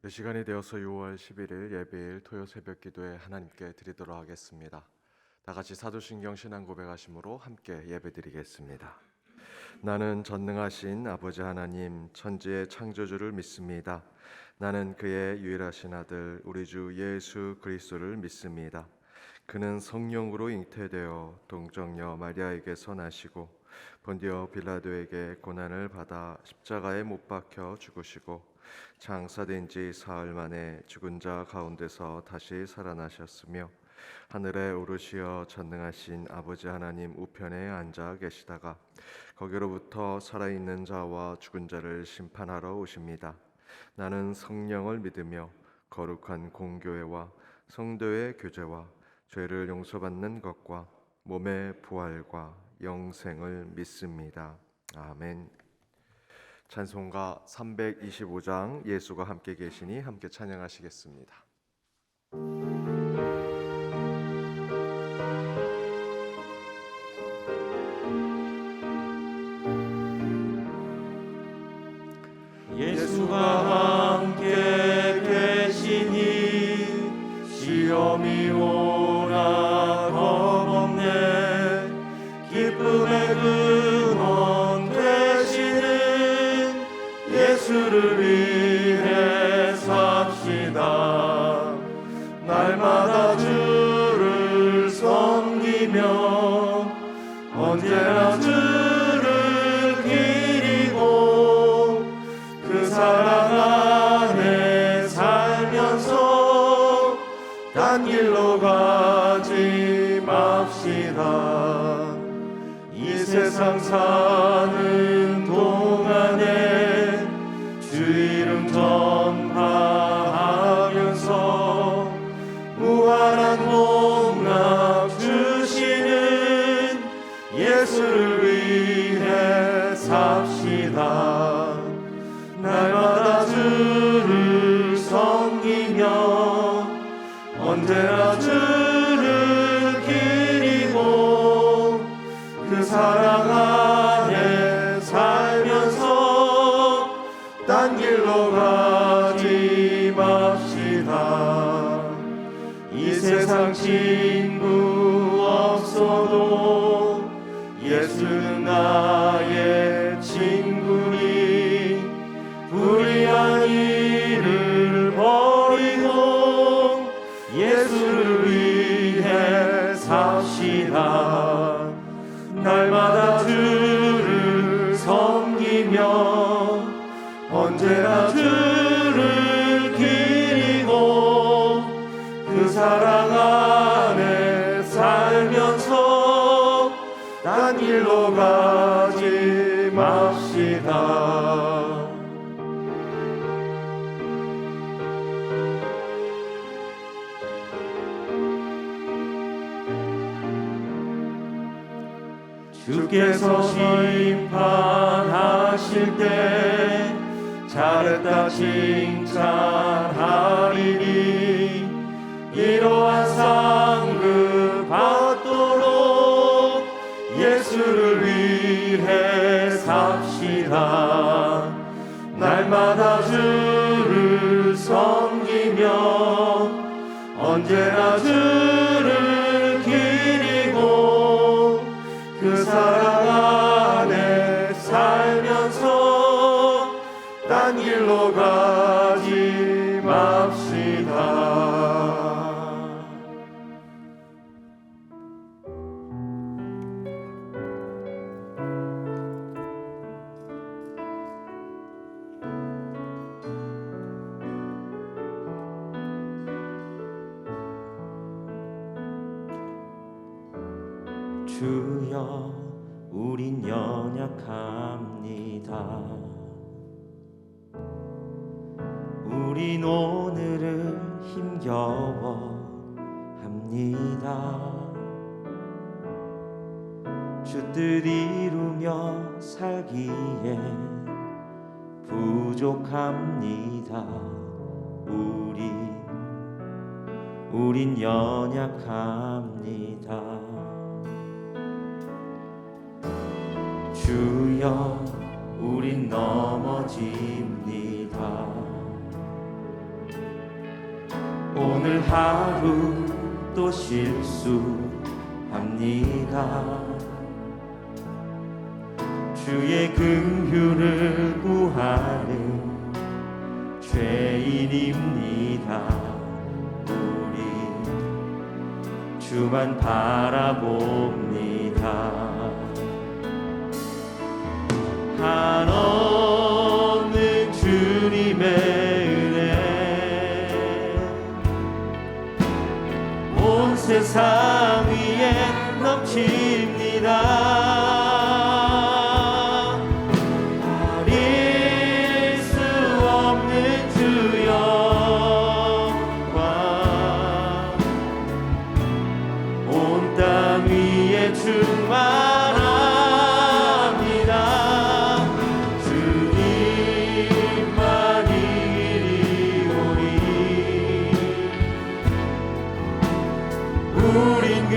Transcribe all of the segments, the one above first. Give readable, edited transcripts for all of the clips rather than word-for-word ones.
시간이 되어서 6월 11일 예배일 토요 새벽 기도에 하나님께 드리도록 하겠습니다. 다 같이 사도신경 신앙 고백하심으로 함께 예배드리겠습니다. 나는 전능하신 아버지 하나님 천지의 창조주를 믿습니다. 나는 그의 유일하신 아들 우리 주 예수 그리스도를 믿습니다. 그는 성령으로 잉태되어 동정녀 마리아에게서 나시고 본디오 빌라도에게 고난을 받아 십자가에 못 박혀 죽으시고 장사된 지 사흘 만에 죽은 자 가운데서 다시 살아나셨으며 하늘에 오르시어 전능하신 아버지 하나님 우편에 앉아 계시다가 거기로부터 살아있는 자와 죽은 자를 심판하러 오십니다. 나는 성령을 믿으며 거룩한 공교회와 성도의 교제와 죄를 용서받는 것과 몸의 부활과 영생을 믿습니다. 아멘. 찬송가 325장 예수가 함께 계시니 함께 찬양하시겠습니다. 예수가 함께 계시니 시험이 오나 겁없네. 기쁨의 근원 되시는 예수를 위해 삽시다. 날마다 주를 섬기며 언제나 주를 기리고 그 사랑 안에 살면서 딴 길로 가지 맙시다. 이 세상 사는 동안에 주 이름 전파하면서 무한한 복락 주시는 예수를 위해 삽시다. 날마다 주를 섬기며 언제나 주를 기리고 그 사랑 안에 살면서 딴 길로 가지 맙시다. 이 세상 친구 없어도 예수는 나의 친구니 불의한 일을 버리고 예수를 위해 삽시다. 날마다 주를 섬기며 언제나 주를 기리고 그 사랑 안에 살면서 딴 길로 가지 맙시다. 주께서 심판하실 때 잘했다 칭찬하리니 이러한 상급 받도록 예수를 위해 삽시다. 날마다 주를 섬기며 언제나 주를 기리고 그 사랑 안에 살면서 딴 길로 가지 맙시다. 주여 우린 연약합니다. 우린 오늘을 힘겨워합니다. 주 뜻 이루며 살기에 부족합니다. 우린 연약합니다. 주여 우린 넘어집니다. 오늘 하루 또 실수합니다. 주의 긍휼을 구하는 죄인입니다. 우리 주만 바라봅니다. 한없는 주님의 은혜 온 세상 위에 넘칩니다. 가릴 수 없는 주 영광 온 땅 위에 충만합니다. 주님만이 이리오니 우린 그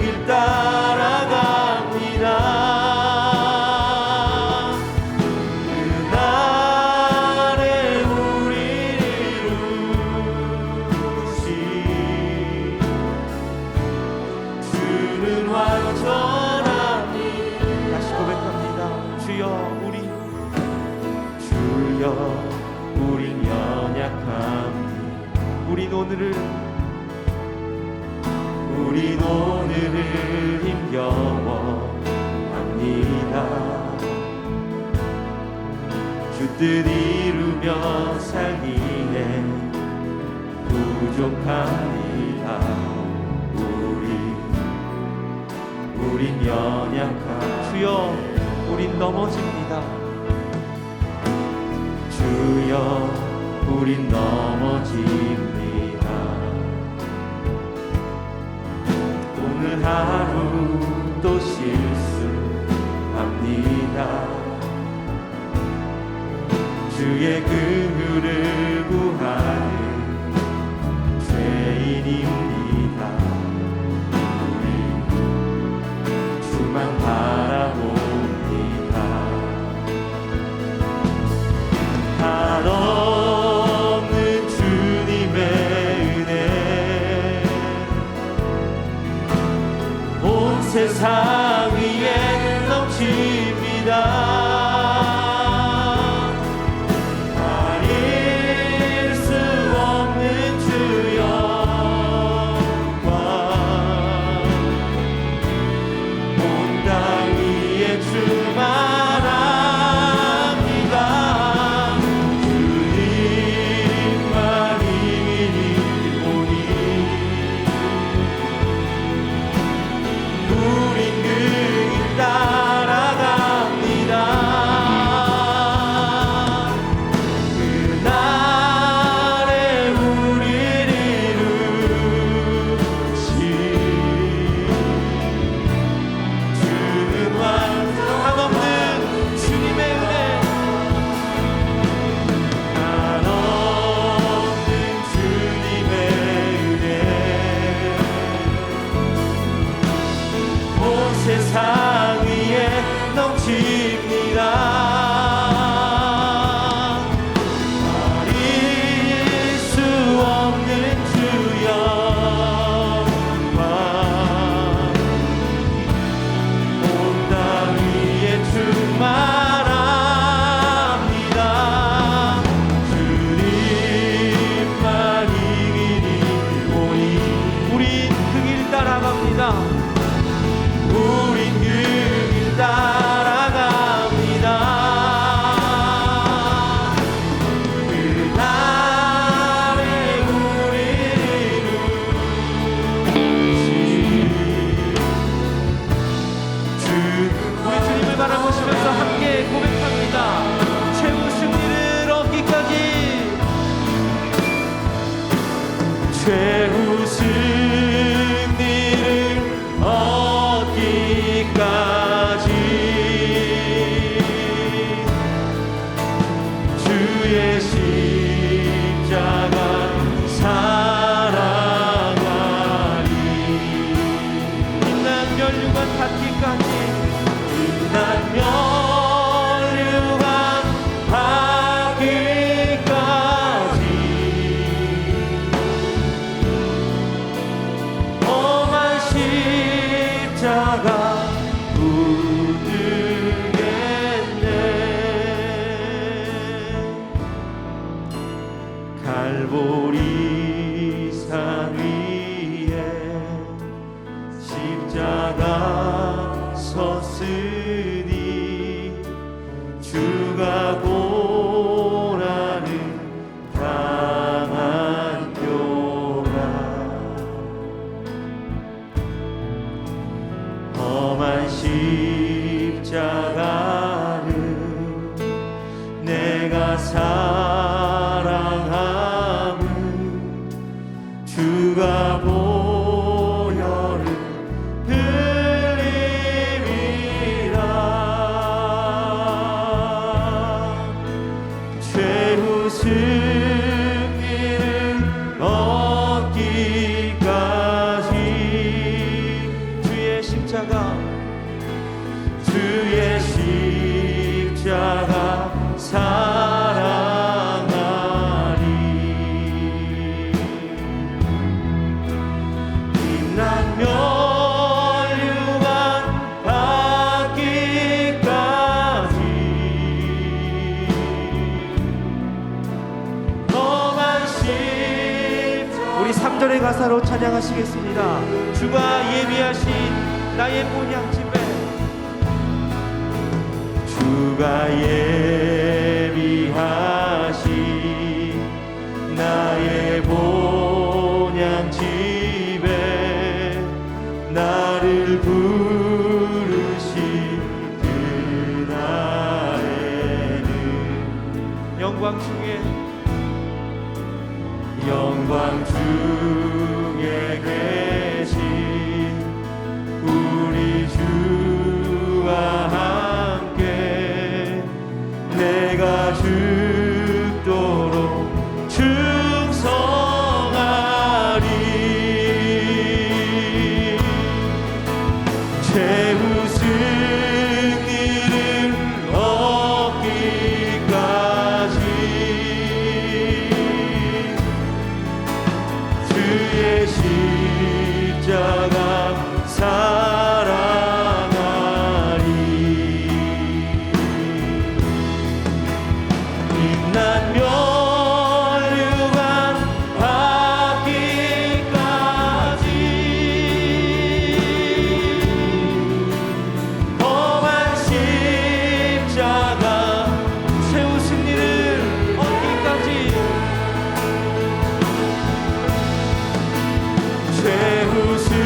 길 따라갑니다. 그날에 우리를 이루시 주는 완전하니. 다시 고백합니다. 주여 우린 연약함. 우린 오늘을 힘겨워합니다. 주 뜻 이루며 살기에 부족합니다. 우린 연약함. 주여 우린 넘어집니다. 주여 우린 넘어집니다. 오늘 하루 또 실수합니다. 주의 긍휼을 구하는 죄인입니다. 우리 주만 바라봅니다. 한없는 주님의 은혜 온 세상 위에 넘칩니다. 가릴 수 없는 주 영광 온 땅 위에 충만합니다. 주님만이 이리오니 우린 그 길 따라갑니다. 그날에 우리를 이루시 주는 한없는 주님의 은혜 한없는 주님의 은혜 온 세상 위에 넘칩니다. 가릴 수 없는 주 영광 온 땅 위에 충만합니다. 주님만이 이리오니 우린 그 길 따라갑니다. 우린 그 길 따라갑니다. 그날에 우리를 이루시 우리 주님을 바라보시면서 함께 고백합니다. 최후 승리를 얻기까지 최후 승리를 얻기까지 주의 십자가 사랑하리. 빛난 멸류관 닿기까지 빛난 멸류관 닿기까지 갈보리 산 위에 십자가 섰으니 주가 고라는 강한 뼈가 험한 십자가를 내가 사랑함은 주가 보혈을 흘림이라. 최후 승리를 얻기까지 주의 십자가 사랑하리. 빛난 멸류관 받기까지 험한 십자가. 우리 3절의 가사로 찬양하시겠습니다. 주가 예비하신 나의 본향집에 주가 예비하신 나의 본향집에 나를 부르신 그날에는 영광 중에 계신 우리 주와 함께 내가 죽도록 충성하리. 최후 승리를 얻기까지 주의 십자가 사랑하리. 빛난 멸류관 받기까지 험한 십자가 최후 승리를 얻기까지 최후 승리를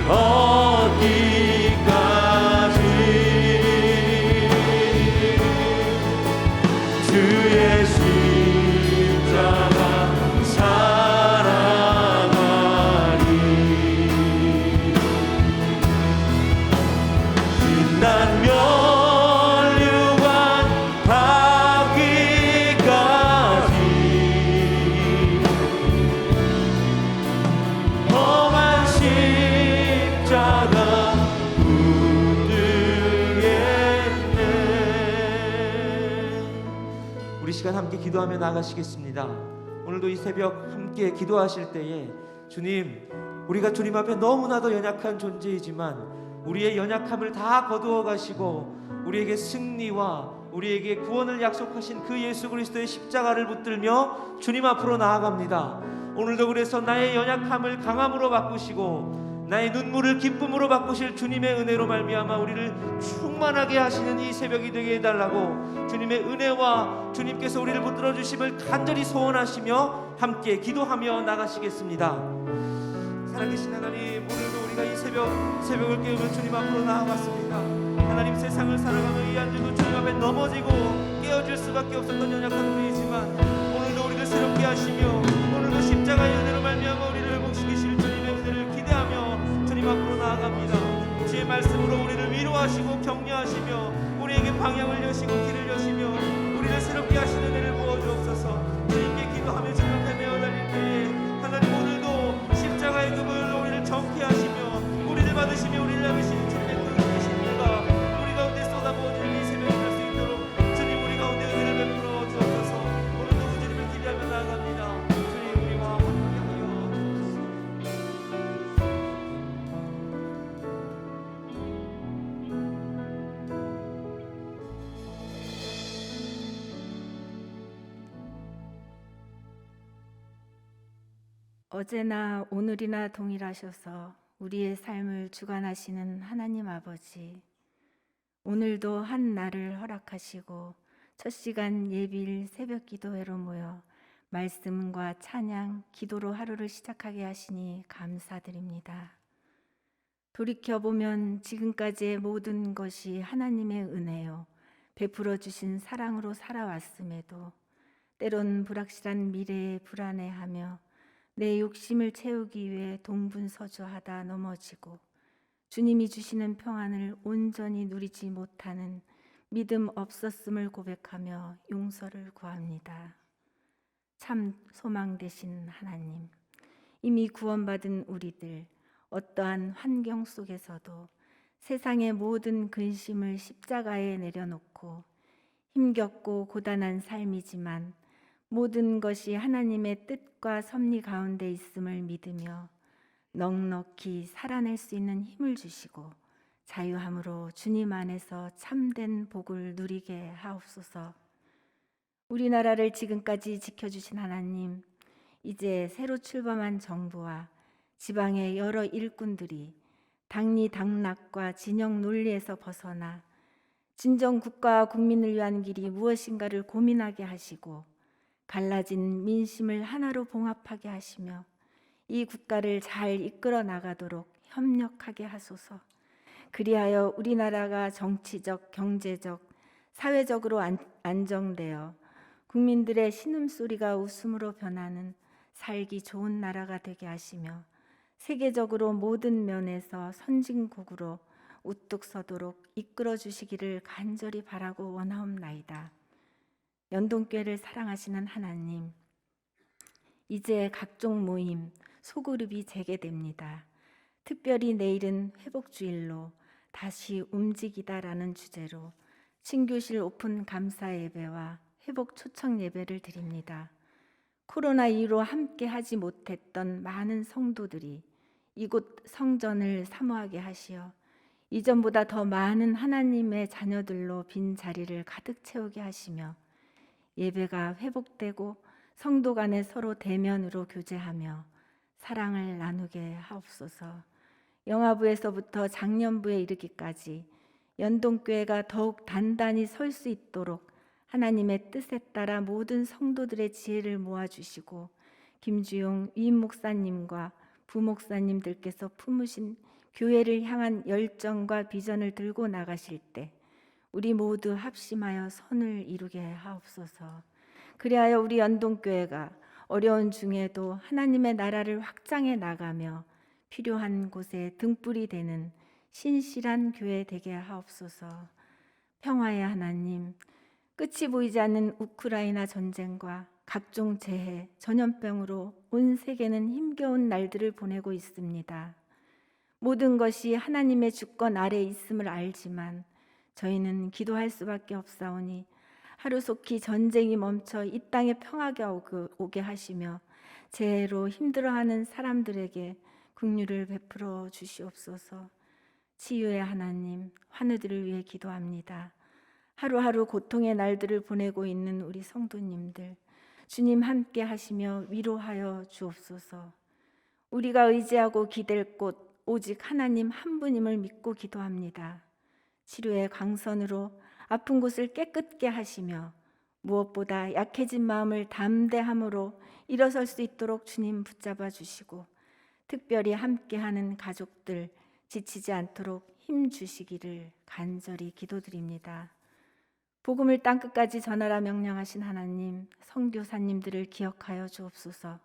얻기까지 주의 십자가 사랑하리. 빛난 멸류관 받기까지 험한 십자가 붙들겠네. 우리 시간 함께 기도하며 나가시겠습니다. 오늘도 이 새벽 함께 기도하실 때에 주님, 우리가 주님 앞에 너무나도 연약한 존재이지만 우리의 연약함을 다 거두어 가시고 우리에게 승리와 우리에게 구원을 약속하신 그 예수 그리스도의 십자가를 붙들며 주님 앞으로 나아갑니다. 오늘도 그래서 나의 연약함을 강함으로 바꾸시고 나의 눈물을 기쁨으로 바꾸실 주님의 은혜로 말미암아 우리를 충만하게 하시는 이 새벽이 되게 해달라고 주님의 은혜와 주님께서 우리를 붙들어 주심을 간절히 소원하시며 함께 기도하며 나가시겠습니다. 살아계신 하나님, 오늘도 우리가 이 새벽을 깨우며 주님 앞으로 나아갔습니다. 하나님, 세상을 살아가며 이 안주도 주님 앞에 넘어지고 깨어질 수밖에 없었던 연약한 우리이지만 오늘도 우리를 새롭게 하시며 오늘도 십자가의 은혜로 말미암아 우리를 회복시키실 주님의 은혜를 기대하며 주님 앞으로 나아갑니다. 주의 말씀으로 우리를 위로하시고 격려하시며 우리에게 방향을 여시고 길을 여시며 우리를 새롭게 하시는 은혜를 부어주옵소서. 주님께 기도하며 주님 앞에 매어 달릴 때에 하나님, 오늘도 십자가의 금을 우리를 정케 하시며 우리를 받으시며 우리를 향하시는 주님의 우리 가운데 쏟아부어지는 이 새벽이 될 수 있도록 주님, 우리 가운데 은혜를 베풀어 주옵소서. 어제나 오늘이나 동일하셔서 우리의 삶을 주관하시는 하나님 아버지, 오늘도 한 날을 허락하시고 첫 시간 예비일 새벽 기도회로 모여 말씀과 찬양, 기도로 하루를 시작하게 하시니 감사드립니다. 돌이켜보면 지금까지의 모든 것이 하나님의 은혜요, 베풀어 주신 사랑으로 살아왔음에도 때론 불확실한 미래에 불안해하며 내 욕심을 채우기 위해 동분서주하다 넘어지고 주님이 주시는 평안을 온전히 누리지 못하는 믿음 없었음을 고백하며 용서를 구합니다. 참 소망 되신 하나님, 이미 구원받은 우리들 어떠한 환경 속에서도 세상의 모든 근심을 십자가에 내려놓고 힘겹고 고단한 삶이지만 모든 것이 하나님의 뜻과 섭리 가운데 있음을 믿으며 넉넉히 살아낼 수 있는 힘을 주시고 자유함으로 주님 안에서 참된 복을 누리게 하옵소서. 우리나라를 지금까지 지켜주신 하나님, 이제 새로 출범한 정부와 지방의 여러 일꾼들이 당리당락과 진영 논리에서 벗어나 진정 국가와 국민을 위한 길이 무엇인가를 고민하게 하시고 갈라진 민심을 하나로 봉합하게 하시며 이 국가를 잘 이끌어 나가도록 협력하게 하소서. 그리하여 우리나라가 정치적, 경제적, 사회적으로 안정되어 국민들의 신음소리가 웃음으로 변하는 살기 좋은 나라가 되게 하시며 세계적으로 모든 면에서 선진국으로 우뚝 서도록 이끌어 주시기를 간절히 바라고 원하옵나이다. 연동교회를 사랑하시는 하나님, 이제 각종 모임, 소그룹이 재개됩니다. 특별히 내일은 회복주일로 다시 움직이다라는 주제로 친교실 오픈 감사 예배와 회복 초청 예배를 드립니다. 코로나 이후로 함께 하지 못했던 많은 성도들이 이곳 성전을 사모하게 하시어 이전보다 더 많은 하나님의 자녀들로 빈 자리를 가득 채우게 하시며 예배가 회복되고 성도 간에 서로 대면으로 교제하며 사랑을 나누게 하옵소서. 영아부에서부터 장년부에 이르기까지 연동교회가 더욱 단단히 설 수 있도록 하나님의 뜻에 따라 모든 성도들의 지혜를 모아주시고 김주용 위임 목사님과 부목사님들께서 품으신 교회를 향한 열정과 비전을 들고 나가실 때 우리 모두 합심하여 선을 이루게 하옵소서. 그리하여 우리 연동교회가 어려운 중에도 하나님의 나라를 확장해 나가며 필요한 곳에 등불이 되는 신실한 교회 되게 하옵소서. 평화의 하나님, 끝이 보이지 않는 우크라이나 전쟁과 각종 재해, 전염병으로 온 세계는 힘겨운 날들을 보내고 있습니다. 모든 것이 하나님의 주권 아래 있음을 알지만 저희는 기도할 수밖에 없사오니 하루속히 전쟁이 멈춰 이 땅에 평화가 오게 하시며 재해로 힘들어하는 사람들에게 긍휼을 베풀어 주시옵소서. 치유의 하나님, 환우들을 위해 기도합니다. 하루하루 고통의 날들을 보내고 있는 우리 성도님들, 주님 함께 하시며 위로하여 주옵소서. 우리가 의지하고 기댈 곳 오직 하나님 한 분임을 믿고 기도합니다. 치료의 광선으로 아픈 곳을 깨끗게 하시며 무엇보다 약해진 마음을 담대함으로 일어설 수 있도록 주님 붙잡아 주시고 특별히 함께하는 가족들 지치지 않도록 힘 주시기를 간절히 기도드립니다. 복음을 땅끝까지 전하라 명령하신 하나님, 선교사님들을 기억하여 주옵소서.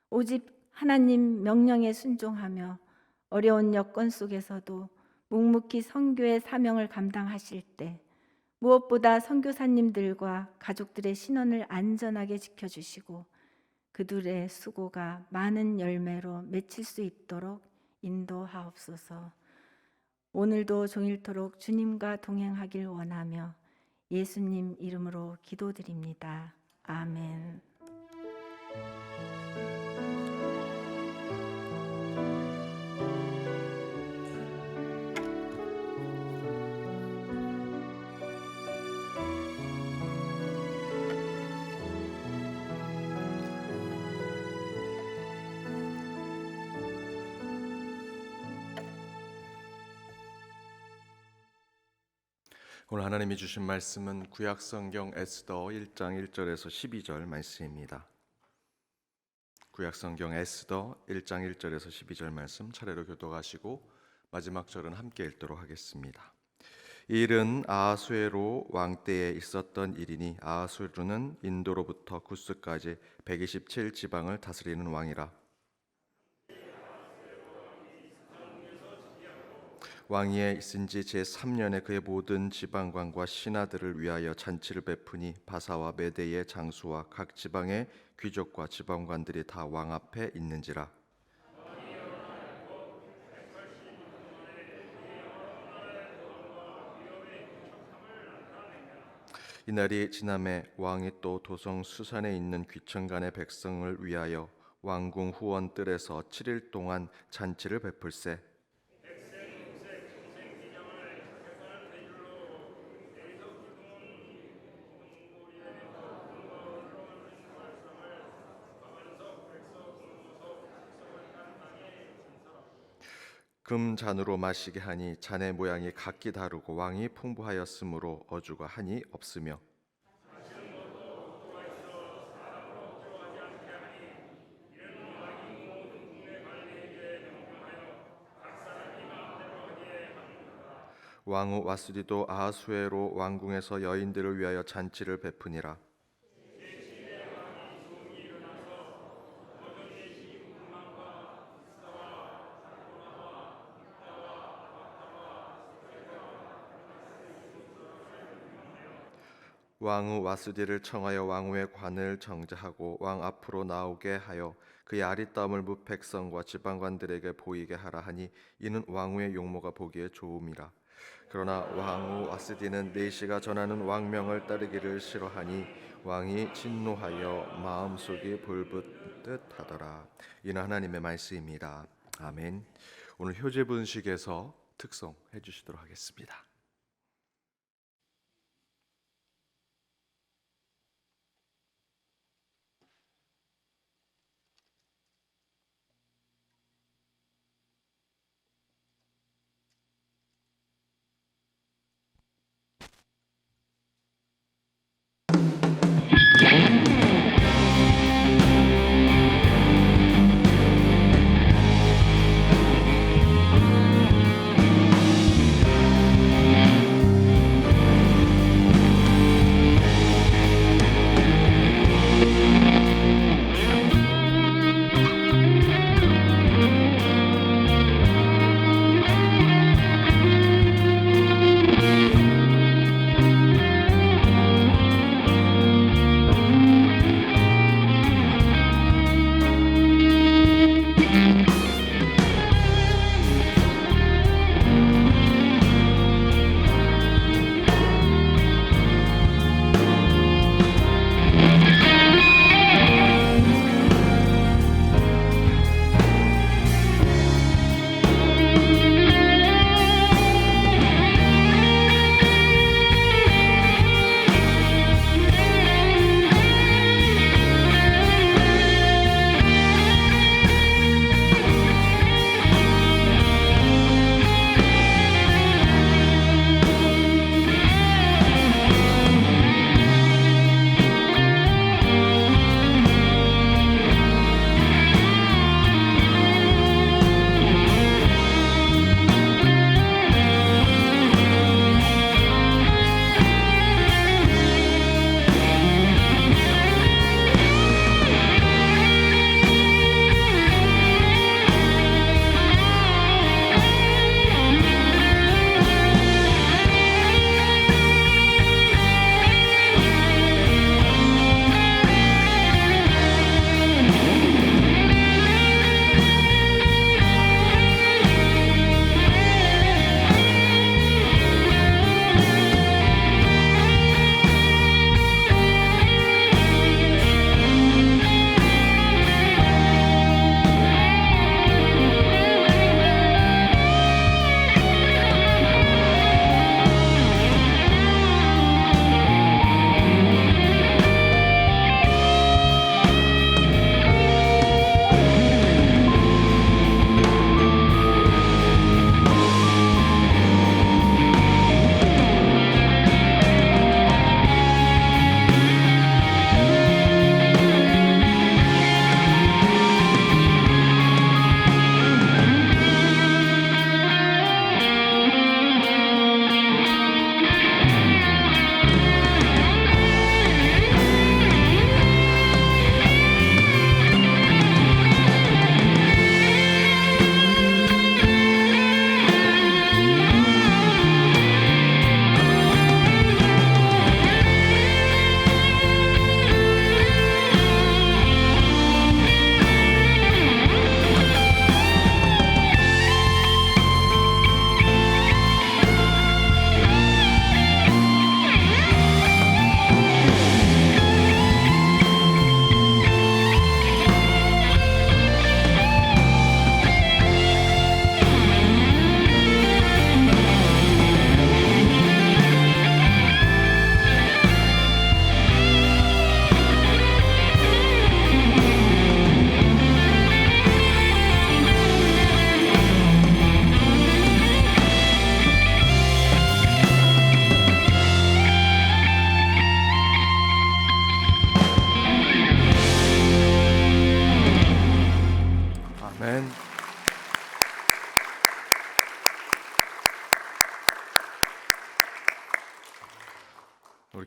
오직 하나님 명령에 순종하며 어려운 여건 속에서도 묵묵히 선교의 사명을 감당하실 때 무엇보다 선교사님들과 가족들의 신원을 안전하게 지켜주시고 그들의 수고가 많은 열매로 맺힐 수 있도록 인도하옵소서. 오늘도 종일토록 주님과 동행하길 원하며 예수님 이름으로 기도드립니다. 아멘. 오늘 하나님이 주신 말씀은 구약성경 에스더 1장 1절에서 12절 말씀입니다. 구약성경 에스더 1장 1절에서 12절 말씀 차례로 교독하시고 마지막 절은 함께 읽도록 하겠습니다. 이 일은 아하수에로 왕 때에 있었던 일이니 아하수에로는 인도로부터 구스까지 127 지방을 다스리는 왕이라. 왕위에 있은 지 제3년에 그의 모든 지방관과 신하들을 위하여 잔치를 베푸니 바사와 메대의 장수와 각 지방의 귀족과 지방관들이 다 왕 앞에 있는지라. 이날이 지남에 왕이 또 도성 수산에 있는 귀천간의 백성을 위하여 왕궁 후원 뜰에서 7일 동안 잔치를 베풀세. 금잔으로 마시게 하니 잔의 모양이 각기 다르고 왕이 풍부하였으므로 어주가 한이 없으며 왕후 와스디도 아하수에로 왕궁에서 여인들을 위하여 잔치를 베푸니라. 왕후 와스디를 청하여 왕후의 관을 정제하고 왕 앞으로 나오게 하여 그의 아리따움을 뭇 백성과 지방관들에게 보이게 하라 하니 이는 왕후의 용모가 보기에 좋음이라. 그러나 왕후 와스디는 내시가 전하는 왕명을 따르기를 싫어하니 왕이 진노하여 마음속이 불붙듯 하더라. 이는 하나님의 말씀입니다. 아멘. 오늘 효제 분식에서 특송해 주시도록 하겠습니다.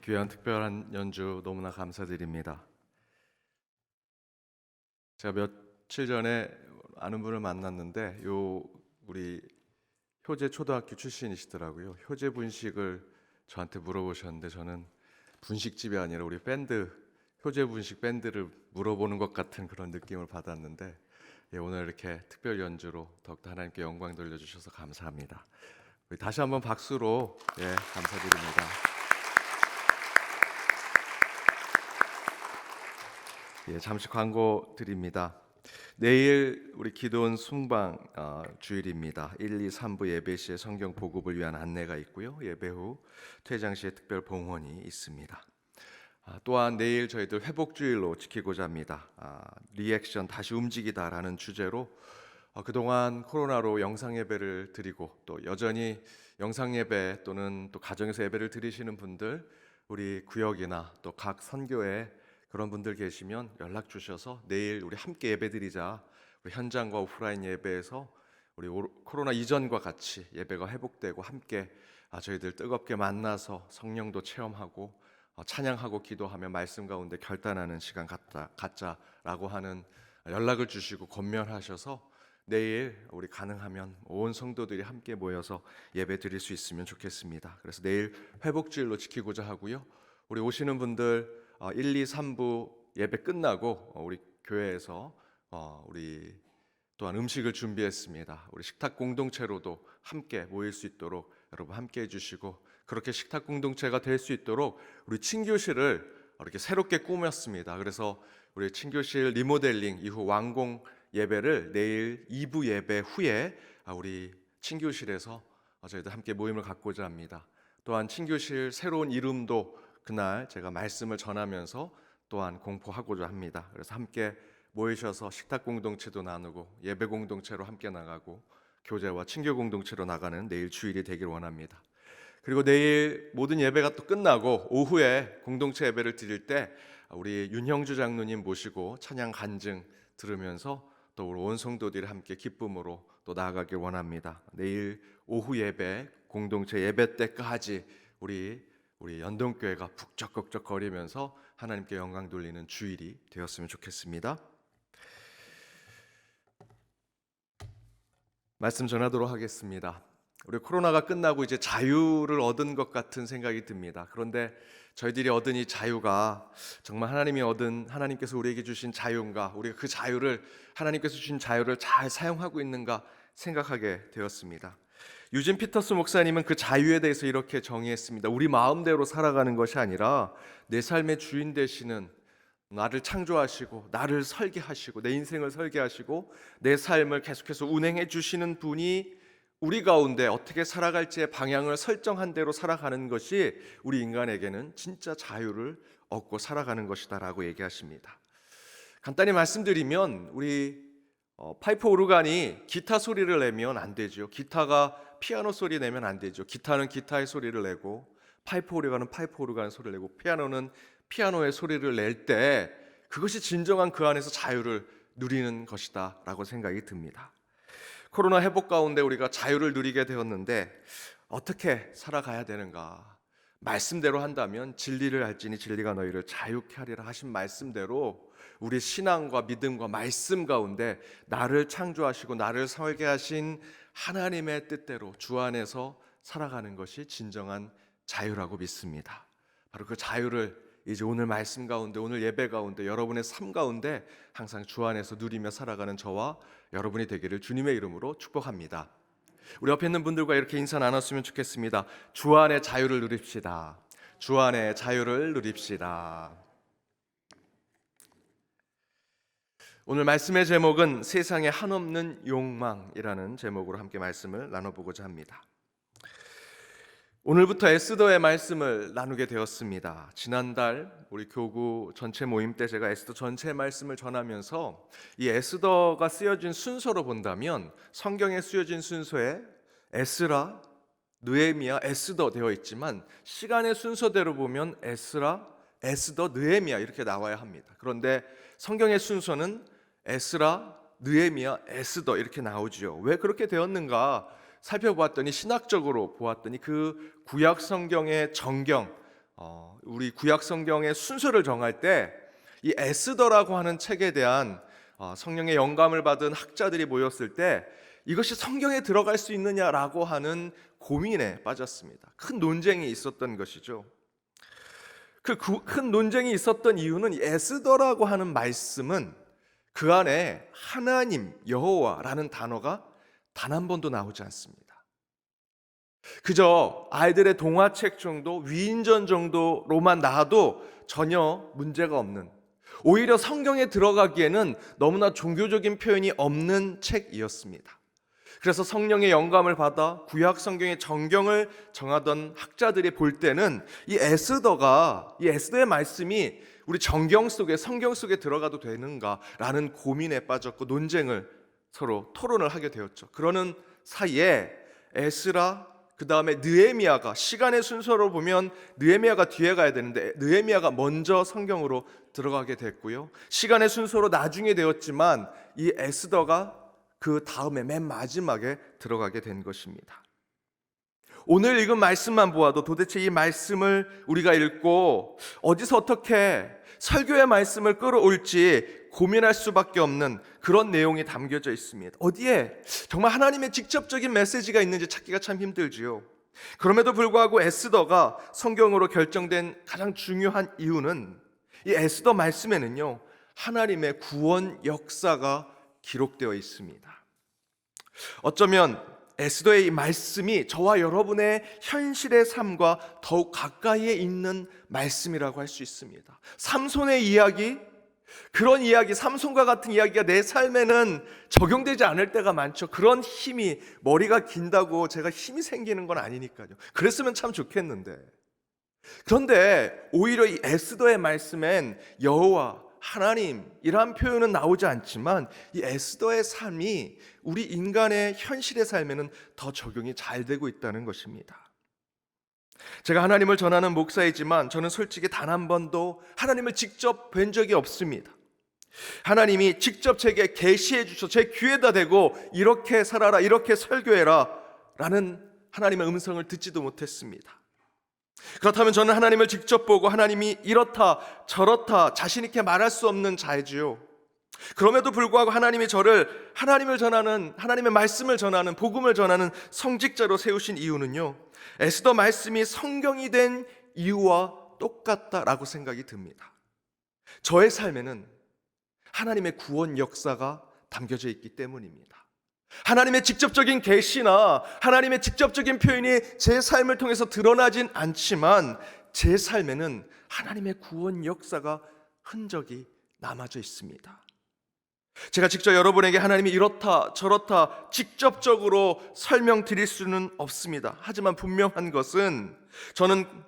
귀한 특별한 연주 너무나 감사드립니다. 제가 며칠 전에 아는 분을 만났는데 우리 효재 초등학교 출신이시더라고요. 효재 분식을 저한테 물어보셨는데 저는 분식집이 아니라 우리 밴드 효재 분식 밴드를 물어보는 것 같은 그런 느낌을 받았는데 오늘 이렇게 특별 연주로 더욱더 하나님께 영광 돌려주셔서 감사합니다. 우리 다시 한번 박수로 감사드립니다. 잠시 광고 드립니다. 내일 우리 기도원 순방 주일입니다. 1, 2, 3부 예배 시에 성경 보급을 위한 안내가 있고요. 예배 후 퇴장 시에 특별 봉헌이 있습니다. 또한 내일 저희들 회복주일로 지키고자 합니다. 리액션 다시 움직이다라는 주제로 그동안 코로나로 영상 예배를 드리고 또 여전히 영상 예배 또는 또 가정에서 예배를 드리시는 분들 우리 구역이나 또 각 선교회 그런 분들 계시면 연락 주셔서 내일 우리 함께 예배드리자. 우리 현장과 오프라인 예배에서 우리 코로나 이전과 같이 예배가 회복되고 함께 저희들 뜨겁게 만나서 성령도 체험하고 찬양하고 기도하며 말씀 가운데 결단하는 시간 갖자라고 하는 연락을 주시고 권면하셔서 내일 우리 가능하면 온 성도들이 함께 모여서 예배 드릴 수 있으면 좋겠습니다. 그래서 내일 회복주일로 지키고자 하고요. 우리 오시는 분들 1, 2, 3부 예배 끝나고 우리 교회에서 우리 또한 음식을 준비했습니다. 우리 식탁 공동체로도 함께 모일 수 있도록 여러분 함께 해주시고 그렇게 식탁 공동체가 될 수 있도록 우리 친교실을 이렇게 새롭게 꾸몄습니다. 그래서 우리 친교실 리모델링 이후 완공 예배를 내일 2부 예배 후에 우리 친교실에서 저희들 함께 모임을 갖고자 합니다. 또한 친교실 새로운 이름도 그날 제가 말씀을 전하면서 또한 공포하고자 합니다. 그래서 함께 모이셔서 식탁 공동체도 나누고 예배 공동체로 함께 나가고 교제와 친교 공동체로 나가는 내일 주일이 되길 원합니다. 그리고 내일 모든 예배가 또 끝나고 오후에 공동체 예배를 드릴 때 우리 윤형주 장로님 모시고 찬양 간증 들으면서 또 우리 온 성도들이 함께 기쁨으로 또 나아가길 원합니다. 내일 오후 예배 공동체 예배 때까지 우리 연동교회가 북적북적 거리면서 하나님께 영광 돌리는 주일이 되었으면 좋겠습니다. 말씀 전하도록 하겠습니다. 우리 코로나가 끝나고 이제 자유를 얻은 것 같은 생각이 듭니다. 그런데 저희들이 얻은 이 자유가 정말 하나님께서 우리에게 주신 자유인가, 우리가 그 자유를 하나님께서 주신 자유를 잘 사용하고 있는가 생각하게 되었습니다. 유진 피터스 목사님은 그 자유에 대해서 이렇게 정의했습니다. 우리 마음대로 살아가는 것이 아니라 내 삶의 주인 되시는 나를 창조하시고 나를 설계하시고 내 인생을 설계하시고 내 삶을 계속해서 운행해 주시는 분이 우리 가운데 어떻게 살아갈지의 방향을 설정한 대로 살아가는 것이 우리 인간에게는 진짜 자유를 얻고 살아가는 것이다라고 얘기하십니다. 간단히 말씀드리면 우리 파이프 오르간이 기타 소리를 내면 안 되죠. 기타가 피아노 소리 내면 안 되죠. 기타는 기타의 소리를 내고 파이프 오르간은 파이프 오르간의 소리를 내고 피아노는 피아노의 소리를 낼 때 그것이 진정한 그 안에서 자유를 누리는 것이다 라고 생각이 듭니다. 코로나 회복 가운데 우리가 자유를 누리게 되었는데 어떻게 살아가야 되는가? 말씀대로 한다면 진리를 알지니 진리가 너희를 자유케 하리라 하신 말씀대로 우리 신앙과 믿음과 말씀 가운데 나를 창조하시고 나를 설계하신 하나님의 뜻대로 주 안에서 살아가는 것이 진정한 자유라고 믿습니다. 바로 그 자유를 이제 오늘 말씀 가운데 오늘 예배 가운데 여러분의 삶 가운데 항상 주 안에서 누리며 살아가는 저와 여러분이 되기를 주님의 이름으로 축복합니다. 우리 옆에 있는 분들과 이렇게 인사 나눴으면 좋겠습니다. 주 안에 자유를 누립시다. 주 안에 자유를 누립시다. 오늘 말씀의 제목은 세상에 한없는 욕망이라는 제목으로 함께 말씀을 나눠보고자 합니다. 오늘부터 에스더의 말씀을 나누게 되었습니다. 지난달 우리 교구 전체 모임 때 제가 에스더 전체 말씀을 전하면서 이 에스더가 쓰여진 순서로 본다면 성경에 쓰여진 순서에 에스라, 느헤미야, 에스더 되어 있지만 시간의 순서대로 보면 에스라, 에스더, 느헤미야 이렇게 나와야 합니다. 그런데 성경의 순서는 에스라, 느헤미야, 에스더 이렇게 나오지요. 왜 그렇게 되었는가 살펴보았더니 신학적으로 보았더니 그 구약 성경의 정경 우리 구약 성경의 순서를 정할 때 이 에스더라고 하는 책에 대한 성령의 영감을 받은 학자들이 모였을 때 이것이 성경에 들어갈 수 있느냐라고 하는 고민에 빠졌습니다. 큰 논쟁이 있었던 것이죠. 그 큰 논쟁이 있었던 이유는 이 에스더라고 하는 말씀은 그 안에 하나님, 여호와라는 단어가 단 한 번도 나오지 않습니다. 그저 아이들의 동화책 정도, 위인전 정도로만 나와도 전혀 문제가 없는, 오히려 성경에 들어가기에는 너무나 종교적인 표현이 없는 책이었습니다. 그래서 성령의 영감을 받아 구약 성경의 정경을 정하던 학자들이 볼 때는 이 에스더의 말씀이 우리 정경 속에, 성경 속에 들어가도 되는가라는 고민에 빠졌고 논쟁을 서로 토론을 하게 되었죠. 그러는 사이에 에스라, 그 다음에 느헤미야가, 시간의 순서로 보면 느헤미야가 뒤에 가야 되는데 느헤미야가 먼저 성경으로 들어가게 됐고요. 시간의 순서로 나중에 되었지만 이 에스더가 그 다음에 맨 마지막에 들어가게 된 것입니다. 오늘 읽은 말씀만 보아도 도대체 이 말씀을 우리가 읽고 어디서 어떻게 설교의 말씀을 끌어올지 고민할 수밖에 없는 그런 내용이 담겨져 있습니다. 어디에 정말 하나님의 직접적인 메시지가 있는지 찾기가 참 힘들지요. 그럼에도 불구하고 에스더가 성경으로 결정된 가장 중요한 이유는 이 에스더 말씀에는요, 하나님의 구원 역사가 기록되어 있습니다. 어쩌면 에스더의 이 말씀이 저와 여러분의 현실의 삶과 더욱 가까이에 있는 말씀이라고 할 수 있습니다. 삼손의 이야기, 그런 이야기, 삼손과 같은 이야기가 내 삶에는 적용되지 않을 때가 많죠. 그런 힘이, 머리가 긴다고 제가 힘이 생기는 건 아니니까요. 그랬으면 참 좋겠는데. 그런데 오히려 이 에스더의 말씀엔 여호와, 하나님이란 표현은 나오지 않지만 이 에스더의 삶이 우리 인간의 현실의 삶에는 더 적용이 잘 되고 있다는 것입니다. 제가 하나님을 전하는 목사이지만 저는 솔직히 단 한 번도 하나님을 직접 뵌 적이 없습니다. 하나님이 직접 제게 계시해 주셔서 제 귀에다 대고 이렇게 살아라, 이렇게 설교해라 라는 하나님의 음성을 듣지도 못했습니다. 그렇다면 저는 하나님을 직접 보고 하나님이 이렇다 저렇다 자신 있게 말할 수 없는 자이지요. 그럼에도 불구하고 하나님이 저를 하나님의 말씀을 전하는, 복음을 전하는 성직자로 세우신 이유는요, 에스더 말씀이 성경이 된 이유와 똑같다라고 생각이 듭니다. 저의 삶에는 하나님의 구원 역사가 담겨져 있기 때문입니다. 하나님의 직접적인 계시나 하나님의 직접적인 표현이 제 삶을 통해서 드러나진 않지만 제 삶에는 하나님의 구원 역사가 흔적이 남아져 있습니다. 제가 직접 여러분에게 하나님이 이렇다 저렇다 직접적으로 설명드릴 수는 없습니다. 하지만 분명한 것은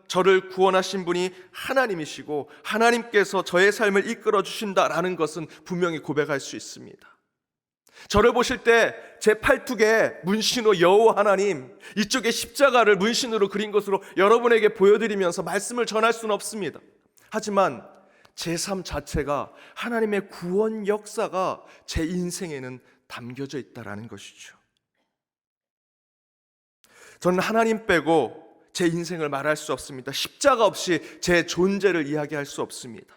저를 구원하신 분이 하나님이시고 하나님께서 저의 삶을 이끌어 주신다라는 것은 분명히 고백할 수 있습니다. 저를 보실 때 제 팔뚝에 문신으로 여호와 하나님, 이쪽에 십자가를 문신으로 그린 것으로 여러분에게 보여드리면서 말씀을 전할 수는 없습니다. 하지만 제 삶 자체가 하나님의 구원 역사가 제 인생에는 담겨져 있다는 것이죠. 저는 하나님 빼고 제 인생을 말할 수 없습니다. 십자가 없이 제 존재를 이야기할 수 없습니다.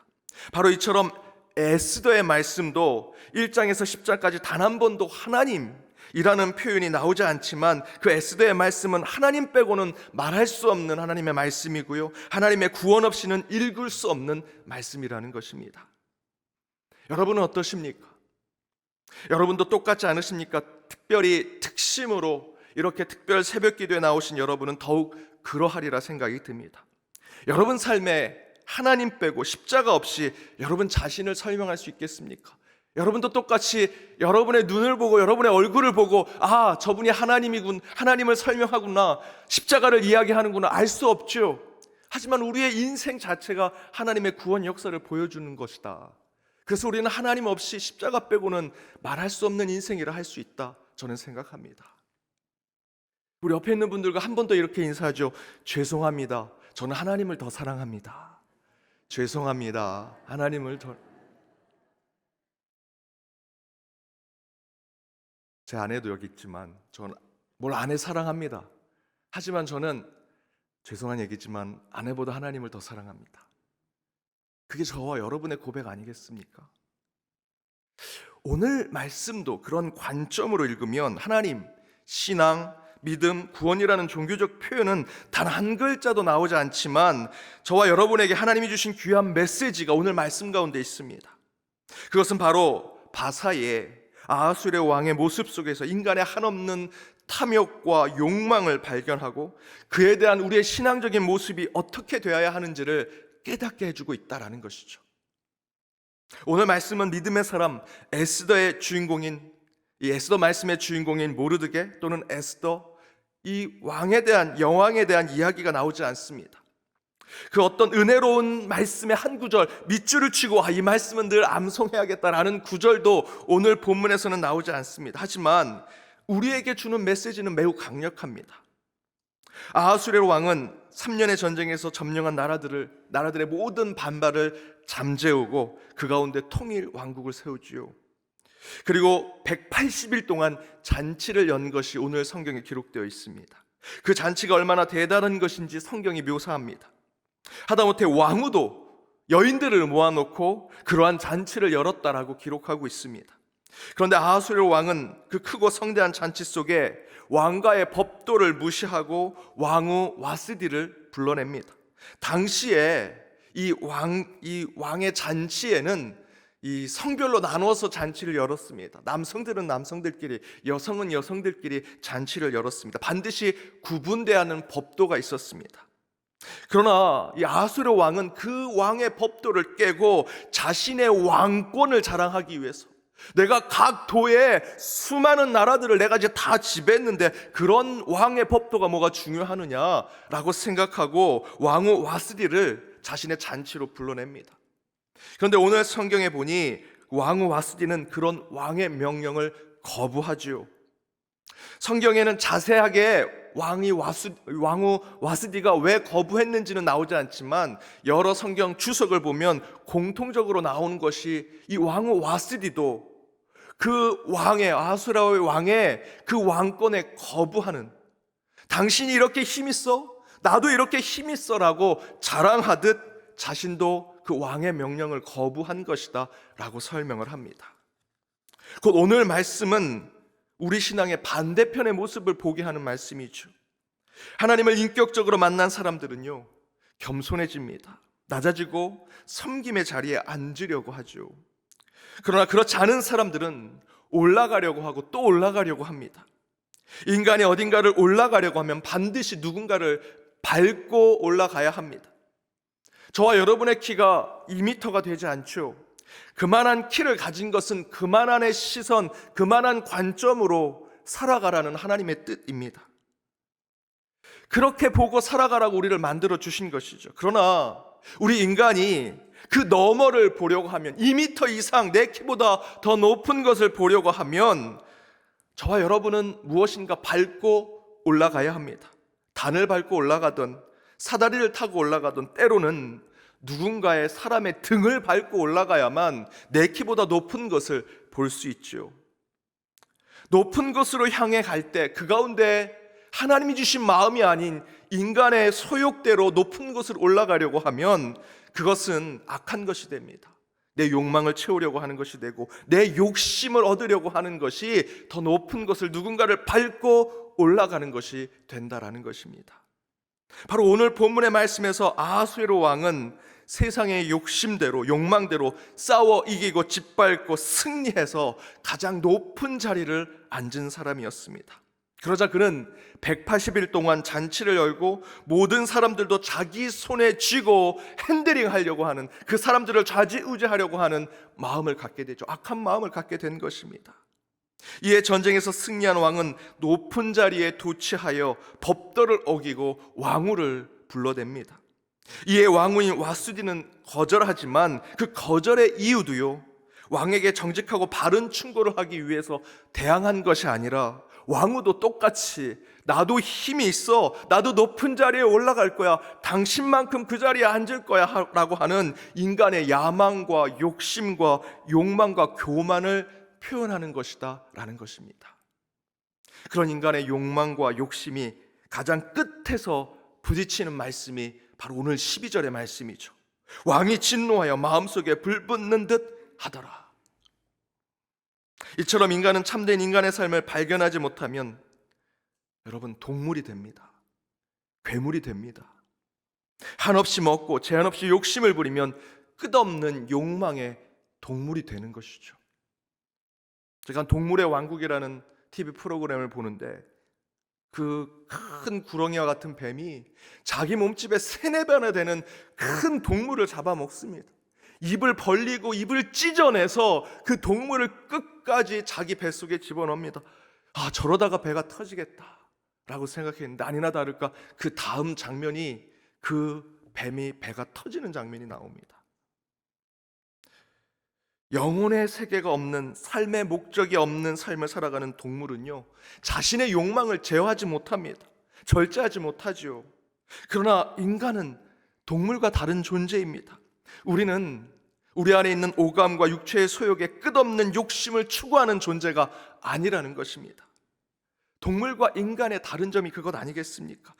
바로 이처럼 에스더의 말씀도 1장에서 10장까지 단 한 번도 하나님이라는 표현이 나오지 않지만 그 에스더의 말씀은 하나님 빼고는 말할 수 없는 하나님의 말씀이고요, 하나님의 구원 없이는 읽을 수 없는 말씀이라는 것입니다. 여러분은 어떠십니까? 여러분도 똑같지 않으십니까? 특별히 특심으로 이렇게 특별 새벽 기도에 나오신 여러분은 더욱 그러하리라 생각이 듭니다. 여러분 삶에 하나님 빼고 십자가 없이 여러분 자신을 설명할 수 있겠습니까? 여러분도 똑같이 여러분의 눈을 보고 여러분의 얼굴을 보고 아, 저분이 하나님이군, 하나님을 설명하구나, 십자가를 이야기하는구나 알 수 없죠. 하지만 우리의 인생 자체가 하나님의 구원 역사를 보여주는 것이다. 그래서 우리는 하나님 없이 십자가 빼고는 말할 수 없는 인생이라 할 수 있다, 저는 생각합니다. 우리 옆에 있는 분들과 한 번 더 이렇게 인사하죠. 죄송합니다, 저는 하나님을 더 사랑합니다. 죄송합니다, 하나님을 더. 제 아내도 여기 있지만 저는 뭘 아내 사랑합니다. 하지만 저는 죄송한 얘기지만 아내보다 하나님을 더 사랑합니다. 그게 저와 여러분의 고백 아니겠습니까? 오늘 말씀도 그런 관점으로 읽으면 하나님, 신앙, 믿음, 구원이라는 종교적 표현은 단 한 글자도 나오지 않지만 저와 여러분에게 하나님이 주신 귀한 메시지가 오늘 말씀 가운데 있습니다. 그것은 바로 바사의 아하수르의 왕의 모습 속에서 인간의 한없는 탐욕과 욕망을 발견하고 그에 대한 우리의 신앙적인 모습이 어떻게 되어야 하는지를 깨닫게 해주고 있다는 것이죠. 오늘 말씀은 믿음의 사람 에스더의 주인공인, 이 에스더 말씀의 주인공인 모르드게 또는 에스더, 이 왕에 대한, 여왕에 대한 이야기가 나오지 않습니다. 그 어떤 은혜로운 말씀의 한 구절, 밑줄을 치고 이 말씀은 늘 암송해야겠다라는 구절도 오늘 본문에서는 나오지 않습니다. 하지만 우리에게 주는 메시지는 매우 강력합니다. 아하수레 왕은 3년의 전쟁에서 점령한 나라들의 모든 반발을 잠재우고 그 가운데 통일 왕국을 세우지요. 그리고 180일 동안 잔치를 연 것이 오늘 성경에 기록되어 있습니다. 그 잔치가 얼마나 대단한 것인지 성경이 묘사합니다. 하다못해 왕후도 여인들을 모아놓고 그러한 잔치를 열었다라고 기록하고 있습니다. 그런데 아하수르 왕은 그 크고 성대한 잔치 속에 왕가의 법도를 무시하고 왕후 와스디를 불러냅니다. 당시에 이 왕의 잔치에는 이 성별로 나누어서 잔치를 열었습니다. 남성들은 남성들끼리, 여성은 여성들끼리 잔치를 열었습니다. 반드시 구분되어야 법도가 있었습니다. 그러나 이 아하수르 왕은 그 왕의 법도를 깨고 자신의 왕권을 자랑하기 위해서 내가 각 도의 수많은 나라들을 내가 이제 다 지배했는데 그런 왕의 법도가 뭐가 중요하느냐라고 생각하고 왕후 와스디를 자신의 잔치로 불러냅니다. 그런데 오늘 성경에 보니 왕후 와스디는 그런 왕의 명령을 거부하지요. 성경에는 자세하게 왕후 와스디가 왜 거부했는지는 나오지 않지만 여러 성경 주석을 보면 공통적으로 나오는 것이 이 왕후 와스디도 그 왕의 아하수라의 왕의 그 왕권에 거부하는, 당신이 이렇게 힘있어? 나도 이렇게 힘있어라고 자랑하듯 자신도 그 왕의 명령을 거부한 것이다 라고 설명을 합니다. 곧 오늘 말씀은 우리 신앙의 반대편의 모습을 보게 하는 말씀이죠. 하나님을 인격적으로 만난 사람들은요, 겸손해집니다. 낮아지고 섬김의 자리에 앉으려고 하죠. 그러나 그렇지 않은 사람들은 올라가려고 하고 또 올라가려고 합니다. 인간이 어딘가를 올라가려고 하면 반드시 누군가를 밟고 올라가야 합니다. 저와 여러분의 키가 2m가 되지 않죠. 그만한 키를 가진 것은 그만한의 시선, 그만한 관점으로 살아가라는 하나님의 뜻입니다. 그렇게 보고 살아가라고 우리를 만들어 주신 것이죠. 그러나 우리 인간이 그 너머를 보려고 하면 2m 이상 내 키보다 더 높은 것을 보려고 하면 저와 여러분은 무엇인가 밟고 올라가야 합니다. 단을 밟고 올라가든 사다리를 타고 올라가든 때로는 누군가의 사람의 등을 밟고 올라가야만 내 키보다 높은 것을 볼 수 있죠. 높은 곳으로 향해 갈 때 그 가운데 하나님이 주신 마음이 아닌 인간의 소욕대로 높은 곳을 올라가려고 하면 그것은 악한 것이 됩니다. 내 욕망을 채우려고 하는 것이 되고 내 욕심을 얻으려고 하는 것이 더 높은 것을 누군가를 밟고 올라가는 것이 된다라는 것입니다. 바로 오늘 본문의 말씀에서 아하수에로 왕은 세상의 욕심대로 욕망대로 싸워 이기고 짓밟고 승리해서 가장 높은 자리를 앉은 사람이었습니다. 그러자 그는 180일 동안 잔치를 열고 모든 사람들도 자기 손에 쥐고 핸들링 하려고 하는, 그 사람들을 좌지우지하려고 하는 마음을 갖게 되죠. 악한 마음을 갖게 된 것입니다. 이에 전쟁에서 승리한 왕은 높은 자리에 도취하여 법도를 어기고 왕후를 불러댑니다. 이에 왕후인 와수디는 거절하지만 그 거절의 이유도요, 왕에게 정직하고 바른 충고를 하기 위해서 대항한 것이 아니라 왕후도 똑같이 나도 힘이 있어, 나도 높은 자리에 올라갈 거야, 당신만큼 그 자리에 앉을 거야 라고 하는 인간의 야망과 욕심과 욕망과 교만을 표현하는 것이다 라는 것입니다. 그런 인간의 욕망과 욕심이 가장 끝에서 부딪히는 말씀이 바로 오늘 12절의 말씀이죠. 왕이 진노하여 마음속에 불붙는 듯 하더라. 이처럼 인간은 참된 인간의 삶을 발견하지 못하면 여러분 동물이 됩니다. 괴물이 됩니다. 한없이 먹고 제한 없이 욕심을 부리면 끝없는 욕망의 동물이 되는 것이죠. 제가 동물의 왕국이라는 TV 프로그램을 보는데 그 큰 구렁이와 같은 뱀이 자기 몸집의 3-4배나 되는 큰 동물을 잡아먹습니다. 입을 벌리고 입을 찢어내서 그 동물을 끝까지 자기 뱃속에 집어넣습니다. 아, 저러다가 배가 터지겠다 라고 생각했는데 아니나 다를까 그 다음 장면이 그 뱀이 배가 터지는 장면이 나옵니다. 영혼의 세계가 없는, 삶의 목적이 없는 삶을 살아가는 동물은요, 자신의 욕망을 제어하지 못합니다. 절제하지 못하지요. 그러나 인간은 동물과 다른 존재입니다. 우리는 우리 안에 있는 오감과 육체의 소욕에 끝없는 욕심을 추구하는 존재가 아니라는 것입니다. 동물과 인간의 다른 점이 그것 아니겠습니까?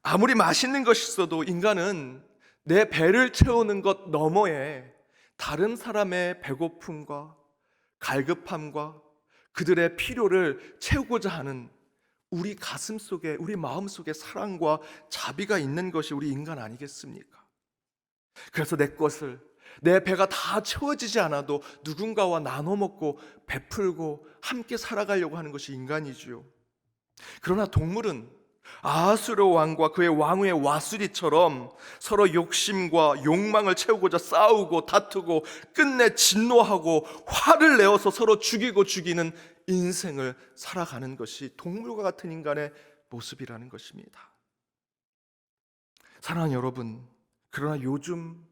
아무리 맛있는 것이 있어도 인간은 내 배를 채우는 것 너머에 다른 사람의 배고픔과 갈급함과 그들의 필요를 채우고자 하는 우리 가슴 속에, 우리 마음 속에 사랑과 자비가 있는 것이 우리 인간 아니겠습니까? 그래서 내 것을, 내 배가 다 채워지지 않아도 누군가와 나눠 먹고 베풀고 함께 살아가려고 하는 것이 인간이지요. 그러나 동물은 아하수르 왕과 그의 왕후의 와수리처럼 서로 욕심과 욕망을 채우고자 싸우고 다투고 끝내 진노하고 화를 내어서 서로 죽이고 죽이는 인생을 살아가는 것이 동물과 같은 인간의 모습이라는 것입니다. 사랑하는 여러분, 그러나 요즘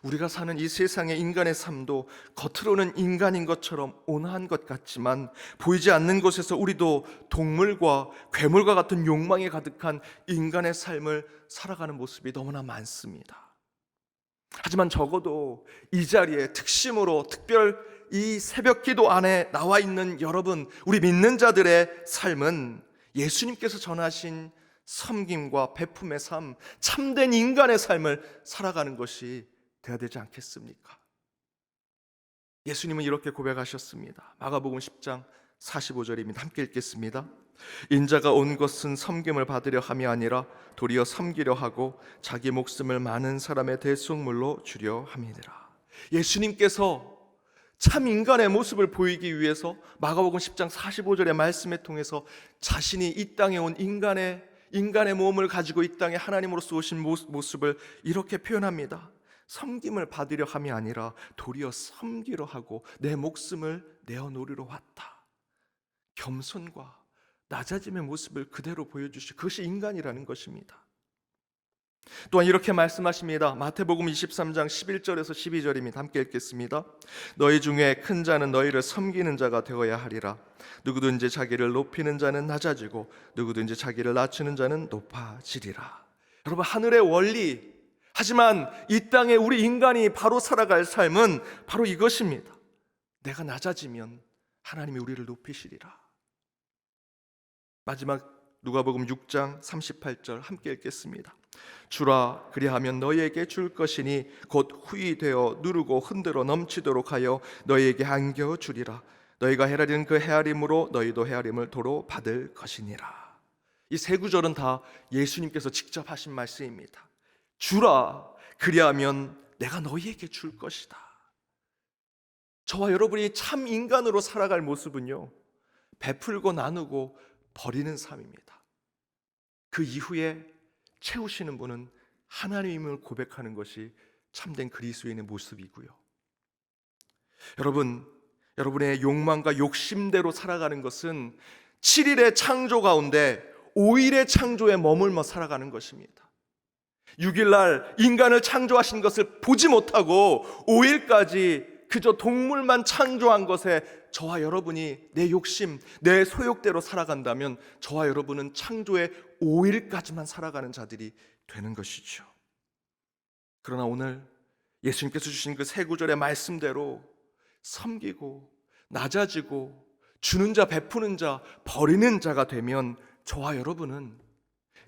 우리가 사는 이 세상의 인간의 삶도 겉으로는 인간인 것처럼 온화한 것 같지만 보이지 않는 곳에서 우리도 동물과 괴물과 같은 욕망에 가득한 인간의 삶을 살아가는 모습이 너무나 많습니다. 하지만 적어도 이 자리에 특심으로 특별 이 새벽 기도 안에 나와 있는 여러분, 우리 믿는 자들의 삶은 예수님께서 전하신 섬김과 베품의 삶, 참된 인간의 삶을 살아가는 것이 되어야 되지 않겠습니까? 예수님은 이렇게 고백하셨습니다. 마가복음 10장 45절입니다. 함께 읽겠습니다. 인자가 온 것은 섬김을 받으려 함이 아니라 도리어 섬기려 하고 자기 목숨을 많은 사람의 대속물로 주려 함이니라. 예수님께서 참 인간의 모습을 보이기 위해서 마가복음 10장 45절의 말씀을 통해서 자신이 이 땅에 온 인간의 몸을 가지고 이 땅에 하나님으로서 오신 모습을 이렇게 표현합니다. 섬김을 받으려 함이 아니라 도리어 섬기려 하고 내 목숨을 내어놓으려 왔다. 겸손과 낮아짐의 모습을 그대로 보여주시, 그것이 인간이라는 것입니다. 또한 이렇게 말씀하십니다. 마태복음 23장 11절에서 12절입니다. 함께 읽겠습니다. 너희 중에 큰 자는 너희를 섬기는 자가 되어야 하리라. 누구든지 자기를 높이는 자는 낮아지고 누구든지 자기를 낮추는 자는 높아지리라. 여러분, 하늘의 원리, 하지만 이 땅에 우리 인간이 바로 살아갈 삶은 바로 이것입니다. 내가 낮아지면 하나님이 우리를 높이시리라. 마지막 누가복음 6장 38절 함께 읽겠습니다. 주라, 그리하면 너희에게 줄 것이니 곧 후히 되어 누르고 흔들어 넘치도록 하여 너희에게 안겨 주리라. 너희가 헤아리는 그 헤아림으로 너희도 헤아림을 도로 받을 것이니라. 이 세 구절은 다 예수님께서 직접 하신 말씀입니다. 주라, 그리하면 내가 너희에게 줄 것이다. 저와 여러분이 참 인간으로 살아갈 모습은요, 베풀고 나누고 버리는 삶입니다. 그 이후에 채우시는 분은 하나님임을 고백하는 것이 참된 그리스도인의 모습이고요. 여러분의 욕망과 욕심대로 살아가는 것은 7일의 창조 가운데 5일의 창조에 머물며 살아가는 것입니다. 6일날 인간을 창조하신 것을 보지 못하고 5일까지 그저 동물만 창조한 것에 저와 여러분이 내 욕심, 내 소욕대로 살아간다면 저와 여러분은 창조의 5일까지만 살아가는 자들이 되는 것이죠. 그러나 오늘 예수님께서 주신 그 세 구절의 말씀대로 섬기고 낮아지고 주는 자, 베푸는 자, 버리는 자가 되면 저와 여러분은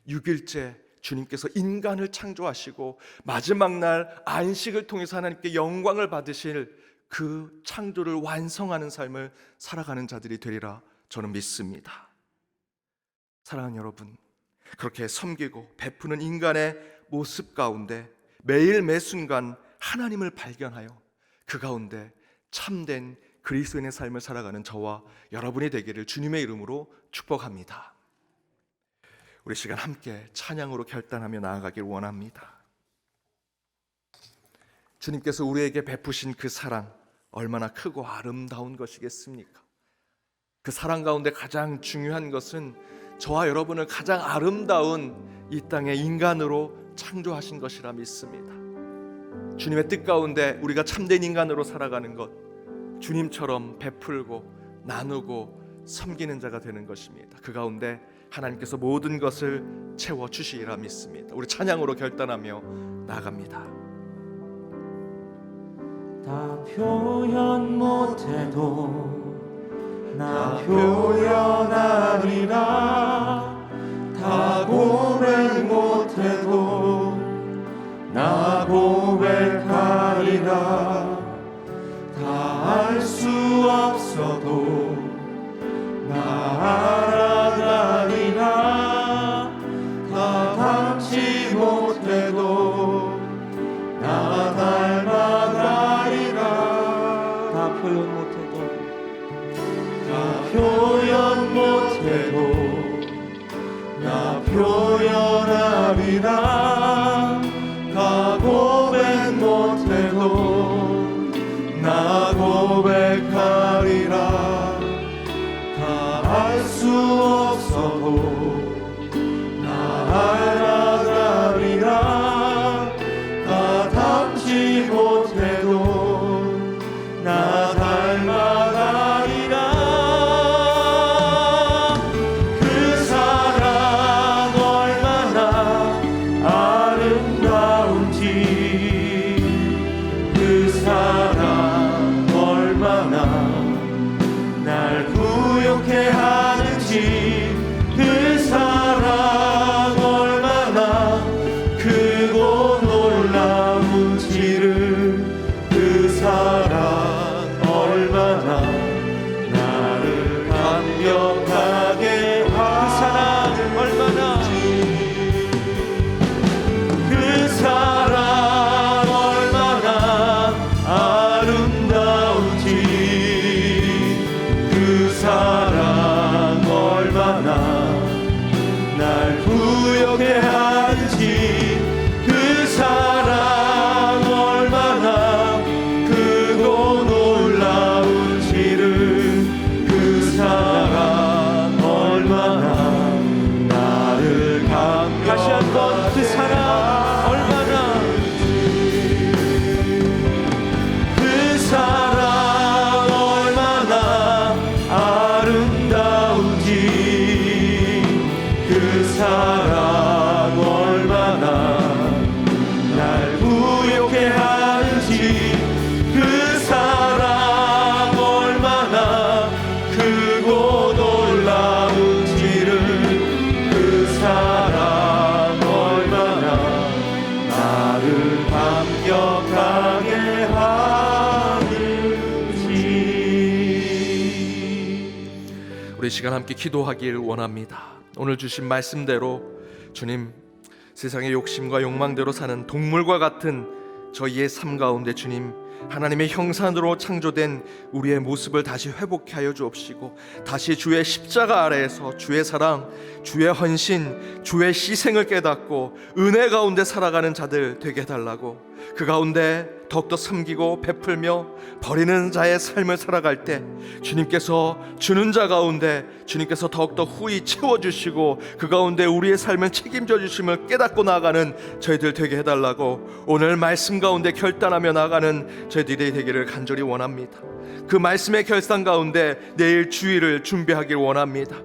6일째 주님께서 인간을 창조하시고 마지막 날 안식을 통해서 하나님께 영광을 받으실 그 창조를 완성하는 삶을 살아가는 자들이 되리라 저는 믿습니다. 사랑하는 여러분, 그렇게 섬기고 베푸는 인간의 모습 가운데 매일 매순간 하나님을 발견하여 그 가운데 참된 그리스도인의 삶을 살아가는 저와 여러분이 되기를 주님의 이름으로 축복합니다. 우리 시간 함께 찬양으로 결단하며 나아가길 원합니다. 주님께서 우리에게 베푸신 그 사랑 얼마나 크고 아름다운 것이겠습니까? 그 사랑 가운데 가장 중요한 것은 저와 여러분을 가장 아름다운 이 땅의 인간으로 창조하신 것이라 믿습니다. 주님의 뜻 가운데 우리가 참된 인간으로 살아가는 것, 주님처럼 베풀고 나누고 섬기는 자가 되는 것입니다. 그 가운데 하나님께서 모든 것을 채워주시리라 믿습니다. 우리 찬양으로 결단하며 나아갑니다. 다 표현 못해도 나 표현하리라. 다 고백 못해도 나 고백하리라. 다 알 수 없어도 나 알아가리라. 다 닮지 못해도 나 닮아가리라. 다 표현 못해도 나 표현 못해도 나 표현하리라. 다 고백 못해도 나 고백하리라. 다 알 수 없어도 나 알아가리라. 다 닮지 못해도 나 닮아가리라. 그 사랑 얼마나 아름다운지, 그 사랑 얼마나 날 부욕해 하는지, 그 사랑 얼마나 크고 놀라운지를, 그 사랑 얼마나 나를 감격하게 하는지, 그 사랑 얼마나 아름다운지, 그 사랑 얼마나 날 부욕해 하는지, 그 사랑 얼마나 크고 놀라운지를, 그 사랑 얼마나 나를 감격하게. 다시 한번 그 사랑 얼마나, 그 사랑 얼마나 아름다운지, 그 사랑 얼마나 날 부욕해 하는지, 그 사랑 얼마나 크고 놀라운지를, 그 사랑 얼마나 나를 감격하게 하는지. 우리 시간 함께 기도하길 원합니다. 오늘 주신 말씀대로 주님, 세상의 욕심과 욕망대로 사는 동물과 같은 저희의 삶 가운데 주님, 하나님의 형상으로 창조된 우리의 모습을 다시 회복케 하여 주옵시고, 다시 주의 십자가 아래에서 주의 사랑, 주의 헌신, 주의 희생을 깨닫고 은혜 가운데 살아가는 자들 되게 해달라고, 그 가운데 더욱더 섬기고 베풀며 버리는 자의 삶을 살아갈 때 주님께서 주는 자 가운데 주님께서 더욱더 후히 채워주시고 그 가운데 우리의 삶을 책임져 주심을 깨닫고 나아가는 저희들 되게 해달라고, 오늘 말씀 가운데 결단하며 나아가는 저희들이 되기를 간절히 원합니다. 그 말씀의 결단 가운데 내일 주일을 준비하길 원합니다.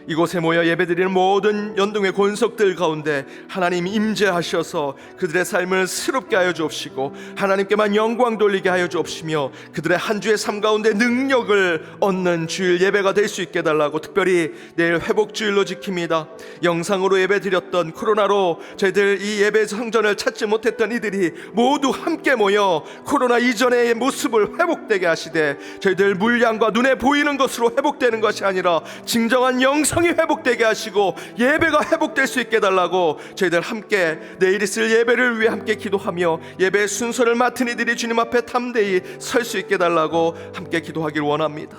이곳에 모여 예배드리는 모든 연동의 권속들 가운데 하나님 임재하셔서 그들의 삶을 새롭게 하여 주옵시고 하나님께만 영광 돌리게 하여 주옵시며 그들의 한 주의 삶 가운데 능력을 얻는 주일 예배가 될 수 있게 해달라고, 특별히 내일 회복주일로 지킵니다. 영상으로 예배드렸던, 코로나로 저희들 이 예배 성전을 찾지 못했던 이들이 모두 함께 모여 코로나 이전의 모습을 회복되게 하시되, 저희들 물량과 눈에 보이는 것으로 회복되는 것이 아니라 진정한 영성이 회복되게 하시고 예배가 회복될 수 있게 해달라고, 저희들 함께 내일 있을 예배를 위해 함께 기도하며 예배의 순서를 맡은 이들이 주님 앞에 담대히 설 수 있게 해달라고 함께 기도하길 원합니다.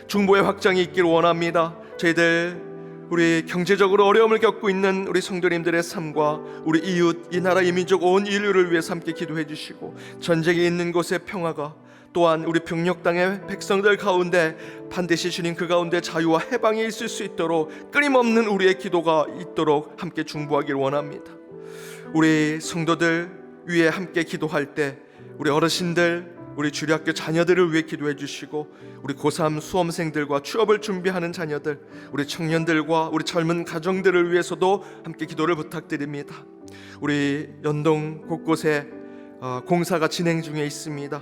중보의 확장이 있길 원합니다. 저희들 우리 경제적으로 어려움을 겪고 있는 우리 성도님들의 삶과 우리 이웃, 이 나라, 이 민족, 온 인류를 위해서 함께 기도해 주시고, 전쟁이 있는 곳의 평화가, 또한 우리 병력 땅의 백성들 가운데 반드시 주님 그 가운데 자유와 해방이 있을 수 있도록 끊임없는 우리의 기도가 있도록 함께 중보하길 원합니다. 우리 성도들 위해 함께 기도할 때 우리 어르신들, 우리 주일학교 자녀들을 위해 기도해 주시고, 우리 고3 수험생들과 취업을 준비하는 자녀들, 우리 청년들과 우리 젊은 가정들을 위해서도 함께 기도를 부탁드립니다. 우리 연동 곳곳에 공사가 진행 중에 있습니다.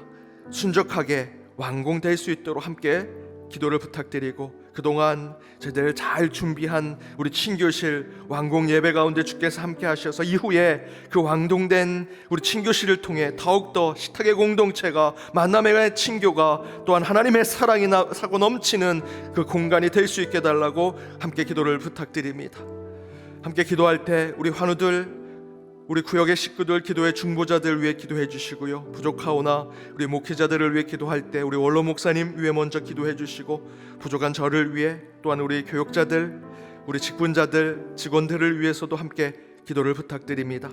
순적하게 완공될 수 있도록 함께 기도를 부탁드리고, 그동안 저희들 잘 준비한 우리 친교실 완공 예배 가운데 주께서 함께 하셔서 이후에 그 완공된 우리 친교실을 통해 더욱더 식탁의 공동체가, 만남의 친교가, 또한 하나님의 사랑이 사고 넘치는 그 공간이 될 수 있게 해달라고 함께 기도를 부탁드립니다. 함께 기도할 때 우리 환우들, 우리 구역의 식구들, 기도의 중보자들 위해 기도해 주시고요, 부족하오나 우리 목회자들을 위해 기도할 때 우리 원로 목사님 위해 먼저 기도해 주시고, 부족한 저를 위해, 또한 우리 교육자들, 우리 직분자들, 직원들을 위해서도 함께 기도를 부탁드립니다.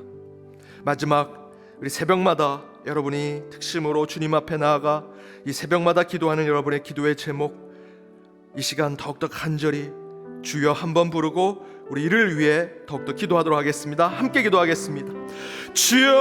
마지막, 우리 새벽마다 여러분이 특심으로 주님 앞에 나아가 이 새벽마다 기도하는 여러분의 기도의 제목, 이 시간 더욱더 간절히 주여 한번 부르고 우리 이를 위해 더욱더 기도하도록 하겠습니다. 함께 기도하겠습니다. 주여,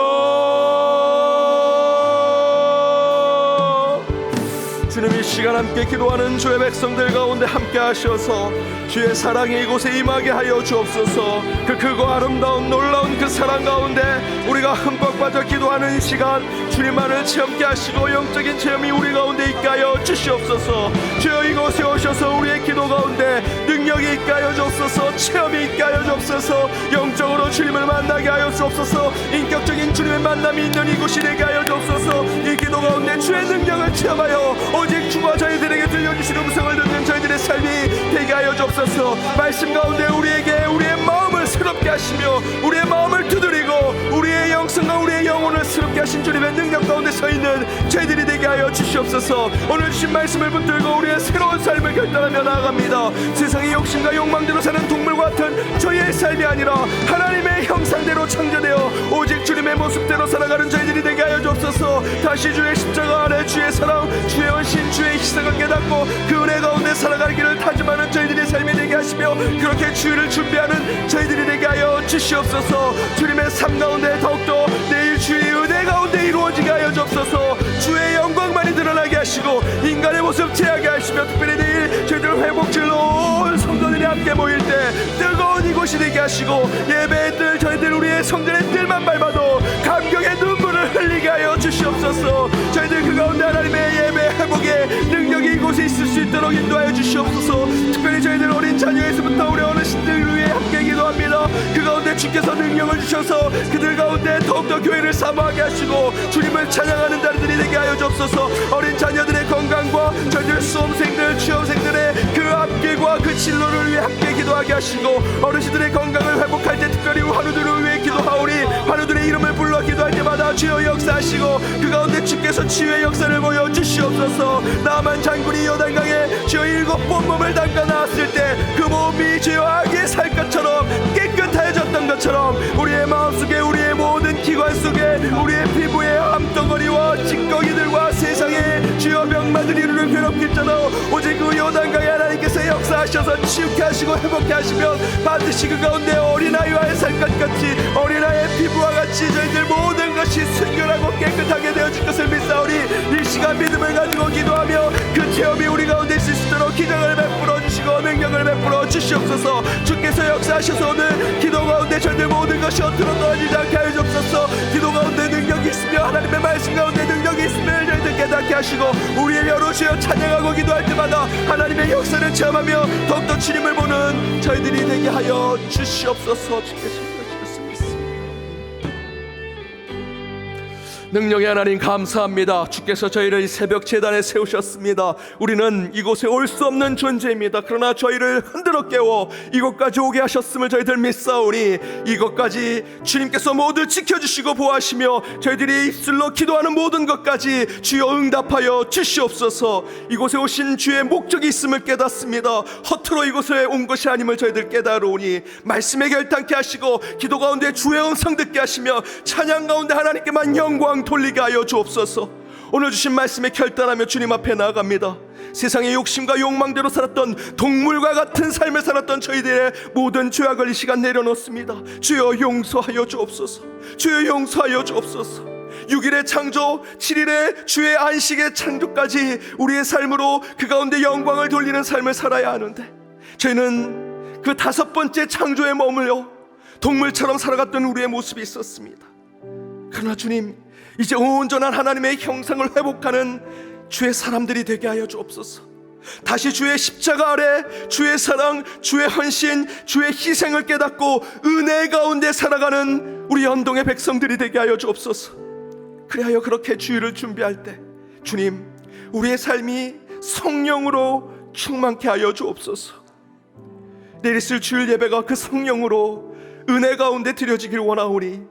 주님 이 시간 함께 기도하는 주의 백성들 가운데 함께 하셔서 주의 사랑이 이곳에 임하게 하여 주옵소서. 그 크고 아름다운 놀라운 그 사랑 가운데 우리가 흠뻑 빠져 기도하는 이 시간 주님만을 체험케 하시고 영적인 체험이 우리 가운데 있게 하여 주시옵소서. 주여 이곳에 오셔서 우리의 기도 가운데 능력이 있게 하여 주옵소서. 체험이 있게 하여 주옵소서. 영적으로 주님을 만나게 하여 주옵소서. 인격적인 주님의 만남이 있는 이곳이 되게 하여 주옵소서. 이 기도 가운데 주의 능력을 체험하여 오직 주가 저희들에게 들려주시는 음성을 듣는 저희들의 삶이 되게 하여 주옵소서. 말씀 가운데 우리에게 우리의 마음을 새롭게 하시며 우리의 마음을 두드리고 우리의 영성과 우리의 영혼을 새롭게 하신 주님의 능력 가운데 서 있는 저희들이 되게 하여 주시옵소서. 오늘 주신 말씀을 붙들고 우리의 새로운 삶을 결단하며 나아갑니다. 세상의 욕심과 욕망대로 사는 동물 같은 저희의 삶이 아니라 하나님의 형상대로 창조되어 오직 주님의 모습대로 살아가는 저희들이 되게 하여 주옵소서. 다시 주의 십자가 아래 주의 사랑, 주의 헌신, 주의 희생을 깨닫고 그 은혜 가운데 살아갈 길을 다짐하는 저희들의 삶이 되게 하시며 그렇게 주일을 준비하는 저희들이 되게 하여 주시옵소서. 주님의 삶 가운데 더욱더 내일 주의 은혜 가운데 이루어지게 하여 주옵소서. 주의 영광만이 드러나게 하시고 인간의 모습 제하게 하시며, 특별히 내일 저희들 회복질로 온 성도들이 함께 모일 때 뜨거운 이곳이 되게 하시고 예배의 뜰, 저희들 우리의 성전의 뜰만 밟아도 감격의 눈물을 흘리게 하여 주시옵소서. 저희들 그 가운데 하나님의 예배 회복의 능력이 이곳에 있을 수 있도록 인도하여 주시옵소서. 특별히 저희들 어린 자녀에서부터 우리 어르신들을 위해 함께 기도합니다. 그 가운데 주께서 능력을 주셔서 그들 가운데 더욱더 교회를 사모하게 하시고 주님을 찬양하는 자들이 되게 하여 주옵소서. 어린 자녀들의 건강과 저희들 수험생들, 취업생들의 그 앞길과 그 진로를 위해 함께 기도하게 하시고, 어르신들의 건강을 회복할 때 특별히 환우들을 위해 기도하오니 환우들의 이름을 불러 기도할 때마다 주여 역사하시고 그 가운데 주께서 치유의 역사를 보여주시옵소서. 나만 장군이 요단강에 주여 7번 몸을 담가 나왔을 때 그 몸이 주여 악의 살 것처럼 깨끗해졌던 것처럼 우리의 마음속에, 우리의 모든 기관 속에, 우리의 피부에 암덩어리와 찌꺼기들과 세상에 주여 병마들이 우리를 괴롭힐 자로 오직 그 요단강에 하나님께서 역사하셔서 치유케 하시고 회복케 하시면 반드시 그 가운데 어린아이와의 살것 같이, 어린아이의 피부와 같이 저희들 모든 것이 순결하고 깨끗하게 되어질 것을 믿사오니 이 시간 믿음을 가지고 기도하며 그 체험이 우리 가운데 있을 수 있도록 기적을 베풀어 주시고 능력을 베풀어 주시옵소서. 주시옵소서. 주께서 역사하셔서 오늘 기도 가운데 저희들 모든 것이 헛으로 떨어지지 않게 하여 주옵소서. 기도 가운데 능력이 있으며 하나님의 말씀 가운데 능력이 있음을 저희들 깨닫게 하시고 우리의 여로시여 찬양하고 기도할 때마다 하나님의 역사를 체험하며 더욱더 주님을 보는 저희들이 되게 하여 주시옵소서. 주께서 능력의 하나님 감사합니다. 주께서 저희를 새벽 제단에 세우셨습니다. 우리는 이곳에 올 수 없는 존재입니다. 그러나 저희를 흔들어 깨워 이곳까지 오게 하셨음을 저희들 믿사오니 이것까지 주님께서 모두 지켜주시고 보호하시며 저희들이 입술로 기도하는 모든 것까지 주여 응답하여 주시옵소서. 이곳에 오신 주의 목적이 있음을 깨닫습니다. 허투루 이곳에 온 것이 아님을 저희들 깨달으오니 말씀에 결단케 하시고 기도 가운데 주의 음성 듣게 하시며 찬양 가운데 하나님께만 영광 돌리게 하여 주옵소서. 오늘 주신 말씀에 결단하며 주님 앞에 나아갑니다. 세상의 욕심과 욕망대로 살았던 동물과 같은 삶을 살았던 저희들의 모든 죄악을 이 시간 내려놓습니다. 주여 용서하여 주옵소서. 주여 용서하여 주옵소서. 6일의 창조, 7일의 주의 안식의 창조까지 우리의 삶으로 그 가운데 영광을 돌리는 삶을 살아야 하는데 저희는 그 5번째 창조에 머물러 동물처럼 살아갔던 우리의 모습이 있었습니다. 그러나 주님, 이제 온전한 하나님의 형상을 회복하는 주의 사람들이 되게 하여 주옵소서. 다시 주의 십자가 아래 주의 사랑, 주의 헌신, 주의 희생을 깨닫고 은혜 가운데 살아가는 우리 연동의 백성들이 되게 하여 주옵소서. 그리하여 그렇게 주일을 준비할 때 주님, 우리의 삶이 성령으로 충만케 하여 주옵소서. 내일 있을 주일 예배가 그 성령으로 은혜 가운데 드려지길 원하오니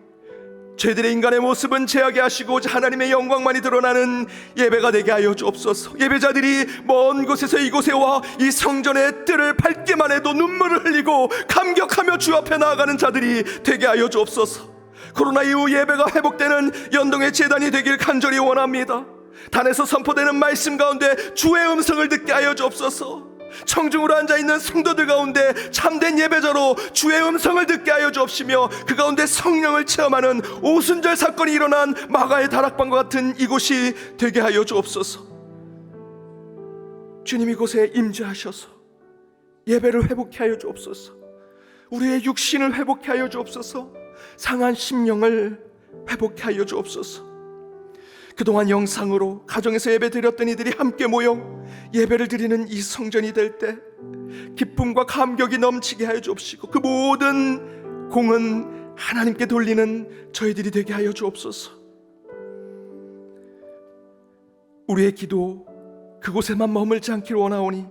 저희들의 인간의 모습은 제하게 하시고 하나님의 영광만이 드러나는 예배가 되게 하여 주옵소서. 예배자들이 먼 곳에서 이곳에 와 이 성전의 뜰을 밟기만 해도 눈물을 흘리고 감격하며 주 앞에 나아가는 자들이 되게 하여 주옵소서. 코로나 이후 예배가 회복되는 연동의 제단이 되길 간절히 원합니다. 단에서 선포되는 말씀 가운데 주의 음성을 듣게 하여 주옵소서. 청중으로 앉아있는 성도들 가운데 참된 예배자로 주의 음성을 듣게 하여 주옵시며 그 가운데 성령을 체험하는 오순절 사건이 일어난 마가의 다락방과 같은 이곳이 되게 하여 주옵소서. 주님, 이곳에 임재하셔서 예배를 회복케 하여 주옵소서. 우리의 육신을 회복케 하여 주옵소서. 상한 심령을 회복케 하여 주옵소서. 그동안 영상으로 가정에서 예배 드렸던 이들이 함께 모여 예배를 드리는 이 성전이 될 때 기쁨과 감격이 넘치게 하여 주옵시고 그 모든 공은 하나님께 돌리는 저희들이 되게 하여 주옵소서. 우리의 기도 그곳에만 머물지 않길 원하오니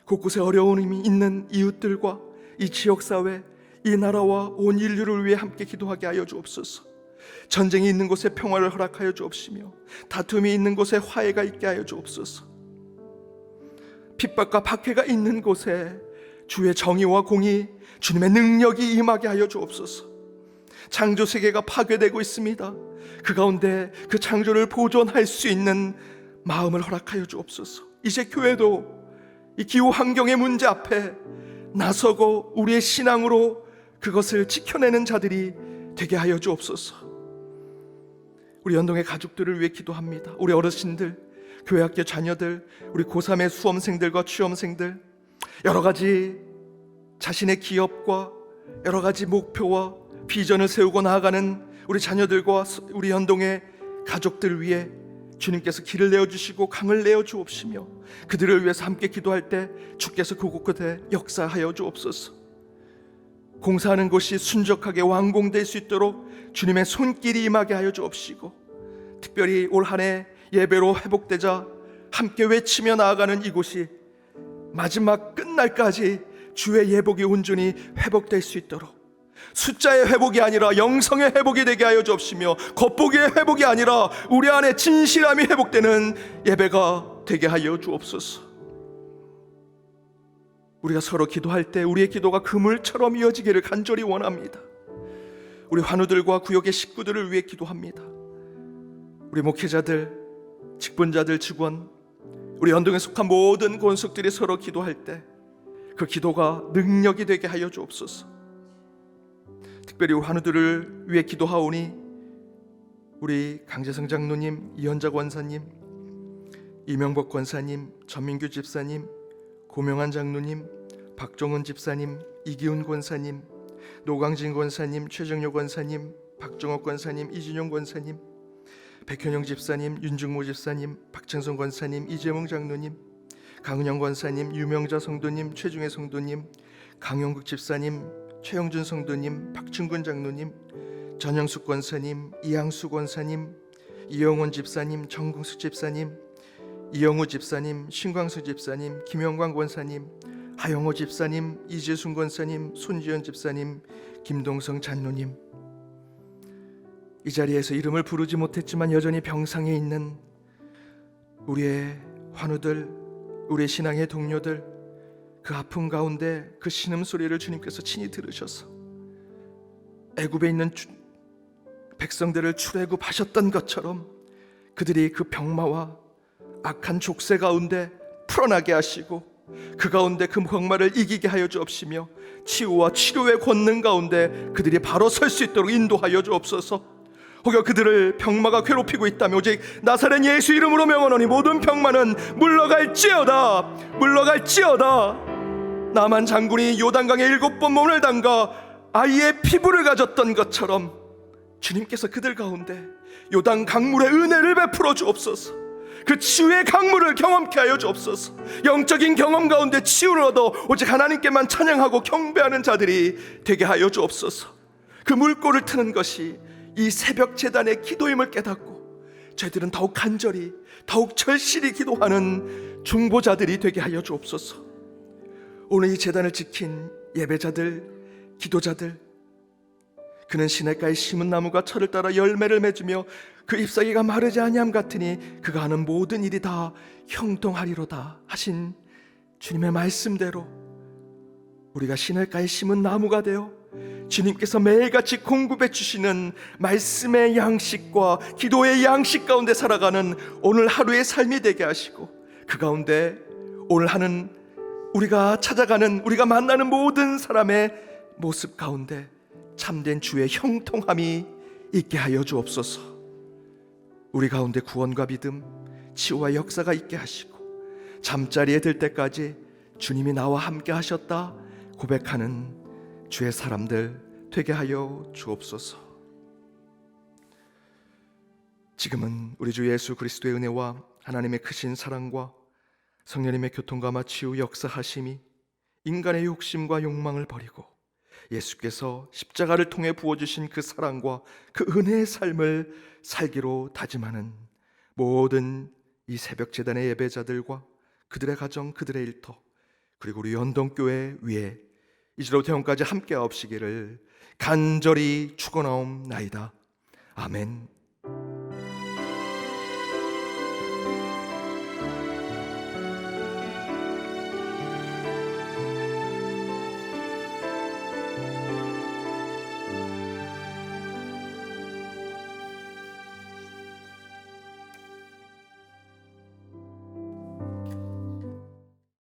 곳곳에 어려움이 있는 이웃들과 이 지역사회, 이 나라와 온 인류를 위해 함께 기도하게 하여 주옵소서. 전쟁이 있는 곳에 평화를 허락하여 주옵시며 다툼이 있는 곳에 화해가 있게 하여 주옵소서. 핍박과 박해가 있는 곳에 주의 정의와 공의, 주님의 능력이 임하게 하여 주옵소서. 창조 세계가 파괴되고 있습니다. 그 가운데 그 창조를 보존할 수 있는 마음을 허락하여 주옵소서. 이제 교회도 이 기후 환경의 문제 앞에 나서고 우리의 신앙으로 그것을 지켜내는 자들이 되게 하여 주옵소서. 우리 연동의 가족들을 위해 기도합니다. 우리 어르신들, 교회학교 자녀들, 우리 고3의 수험생들과 취업생들, 여러 가지 자신의 기업과 여러 가지 목표와 비전을 세우고 나아가는 우리 자녀들과 우리 연동의 가족들 위해 주님께서 길을 내어주시고 강을 내어주옵시며 그들을 위해서 함께 기도할 때 주께서 그곳에 역사하여 주옵소서. 공사하는 곳이 순적하게 완공될 수 있도록 주님의 손길이 임하게 하여 주옵시고 특별히 올 한 해 예배로 회복되자 함께 외치며 나아가는 이곳이 마지막 끝날까지 주의 예복이 온전히 회복될 수 있도록 숫자의 회복이 아니라 영성의 회복이 되게 하여 주옵시며 겉보기의 회복이 아니라 우리 안에 진실함이 회복되는 예배가 되게 하여 주옵소서. 우리가 서로 기도할 때 우리의 기도가 그물처럼 이어지기를 간절히 원합니다. 우리 환우들과 구역의 식구들을 위해 기도합니다. 우리 목회자들, 직분자들, 직원, 우리 연동에 속한 모든 권속들이 서로 기도할 때 그 기도가 능력이 되게 하여 주옵소서. 특별히 우리 환우들을 위해 기도하오니 우리 강재성 장로님, 이현자 권사님, 이명복 권사님, 전민규 집사님, 고명한 장로님, 박종은 집사님, 이기훈 권사님, 노광진 권사님, 최정효 권사님, 박정옥 권사님, 이진용 권사님, 백현영 집사님, 윤중모 집사님, 박찬성 권사님, 이재몽 장로님, 강은영 권사님, 유명자 성도님, 최중혜 성도님, 강영국 집사님, 최영준 성도님, 박춘근 장로님, 전영숙 권사님, 이양수 권사님, 이영원 집사님, 정궁숙 집사님, 이영우 집사님, 신광수 집사님, 김영광 권사님, 하영호 집사님, 이재순 권사님, 손지연 집사님, 김동성 장로님, 이 자리에서 이름을 부르지 못했지만 여전히 병상에 있는 우리의 환우들, 우리의 신앙의 동료들, 그 아픔 가운데 그 신음소리를 주님께서 친히 들으셔서 애굽에 있는 백성들을 출애굽하셨던 것처럼 그들이 그 병마와 악한 족쇄 가운데 풀어나게 하시고 그 가운데 그 병마를 이기게 하여 주옵시며 치유와 치료의 권능 가운데 그들이 바로 설 수 있도록 인도하여 주옵소서. 혹여 그들을 병마가 괴롭히고 있다면 오직 나사렛 예수 이름으로 명하노니 모든 병마는 물러갈지어다, 물러갈지어다. 나만 장군이 요단강에 7번 몸을 담가 아이의 피부를 가졌던 것처럼 주님께서 그들 가운데 요단 강물의 은혜를 베풀어 주옵소서. 그 치유의 강물을 경험케 하여 주옵소서. 영적인 경험 가운데 치유를 얻어 오직 하나님께만 찬양하고 경배하는 자들이 되게 하여 주옵소서. 그 물꼬를 트는 것이 이 새벽 제단의 기도임을 깨닫고 저희들은 더욱 간절히 더욱 절실히 기도하는 중보자들이 되게 하여 주옵소서. 오늘 이 제단을 지킨 예배자들, 기도자들, 그는 시냇가에 심은 나무가 철을 따라 열매를 맺으며 그 잎사귀가 마르지 아니함 같으니 그가 하는 모든 일이 다 형통하리로다 하신 주님의 말씀대로 우리가 시냇가에 심은 나무가 되어 주님께서 매일같이 공급해 주시는 말씀의 양식과 기도의 양식 가운데 살아가는 오늘 하루의 삶이 되게 하시고 그 가운데 오늘 하는 우리가 찾아가는 우리가 만나는 모든 사람의 모습 가운데 참된 주의 형통함이 있게 하여 주옵소서. 우리 가운데 구원과 믿음, 치유와 역사가 있게 하시고 잠자리에 들 때까지 주님이 나와 함께 하셨다 고백하는 주의 사람들 되게 하여 주옵소서. 지금은 우리 주 예수 그리스도의 은혜와 하나님의 크신 사랑과 성령님의 교통감화 치유 역사하심이 인간의 욕심과 욕망을 버리고 예수께서 십자가를 통해 부어주신 그 사랑과 그 은혜의 삶을 살기로 다짐하는 모든 이 새벽 제단의 예배자들과 그들의 가정, 그들의 일터, 그리고 우리 연동교회 위에 이제로부터 영까지 함께 하옵시기를 간절히 축원하옵나이다. 아멘.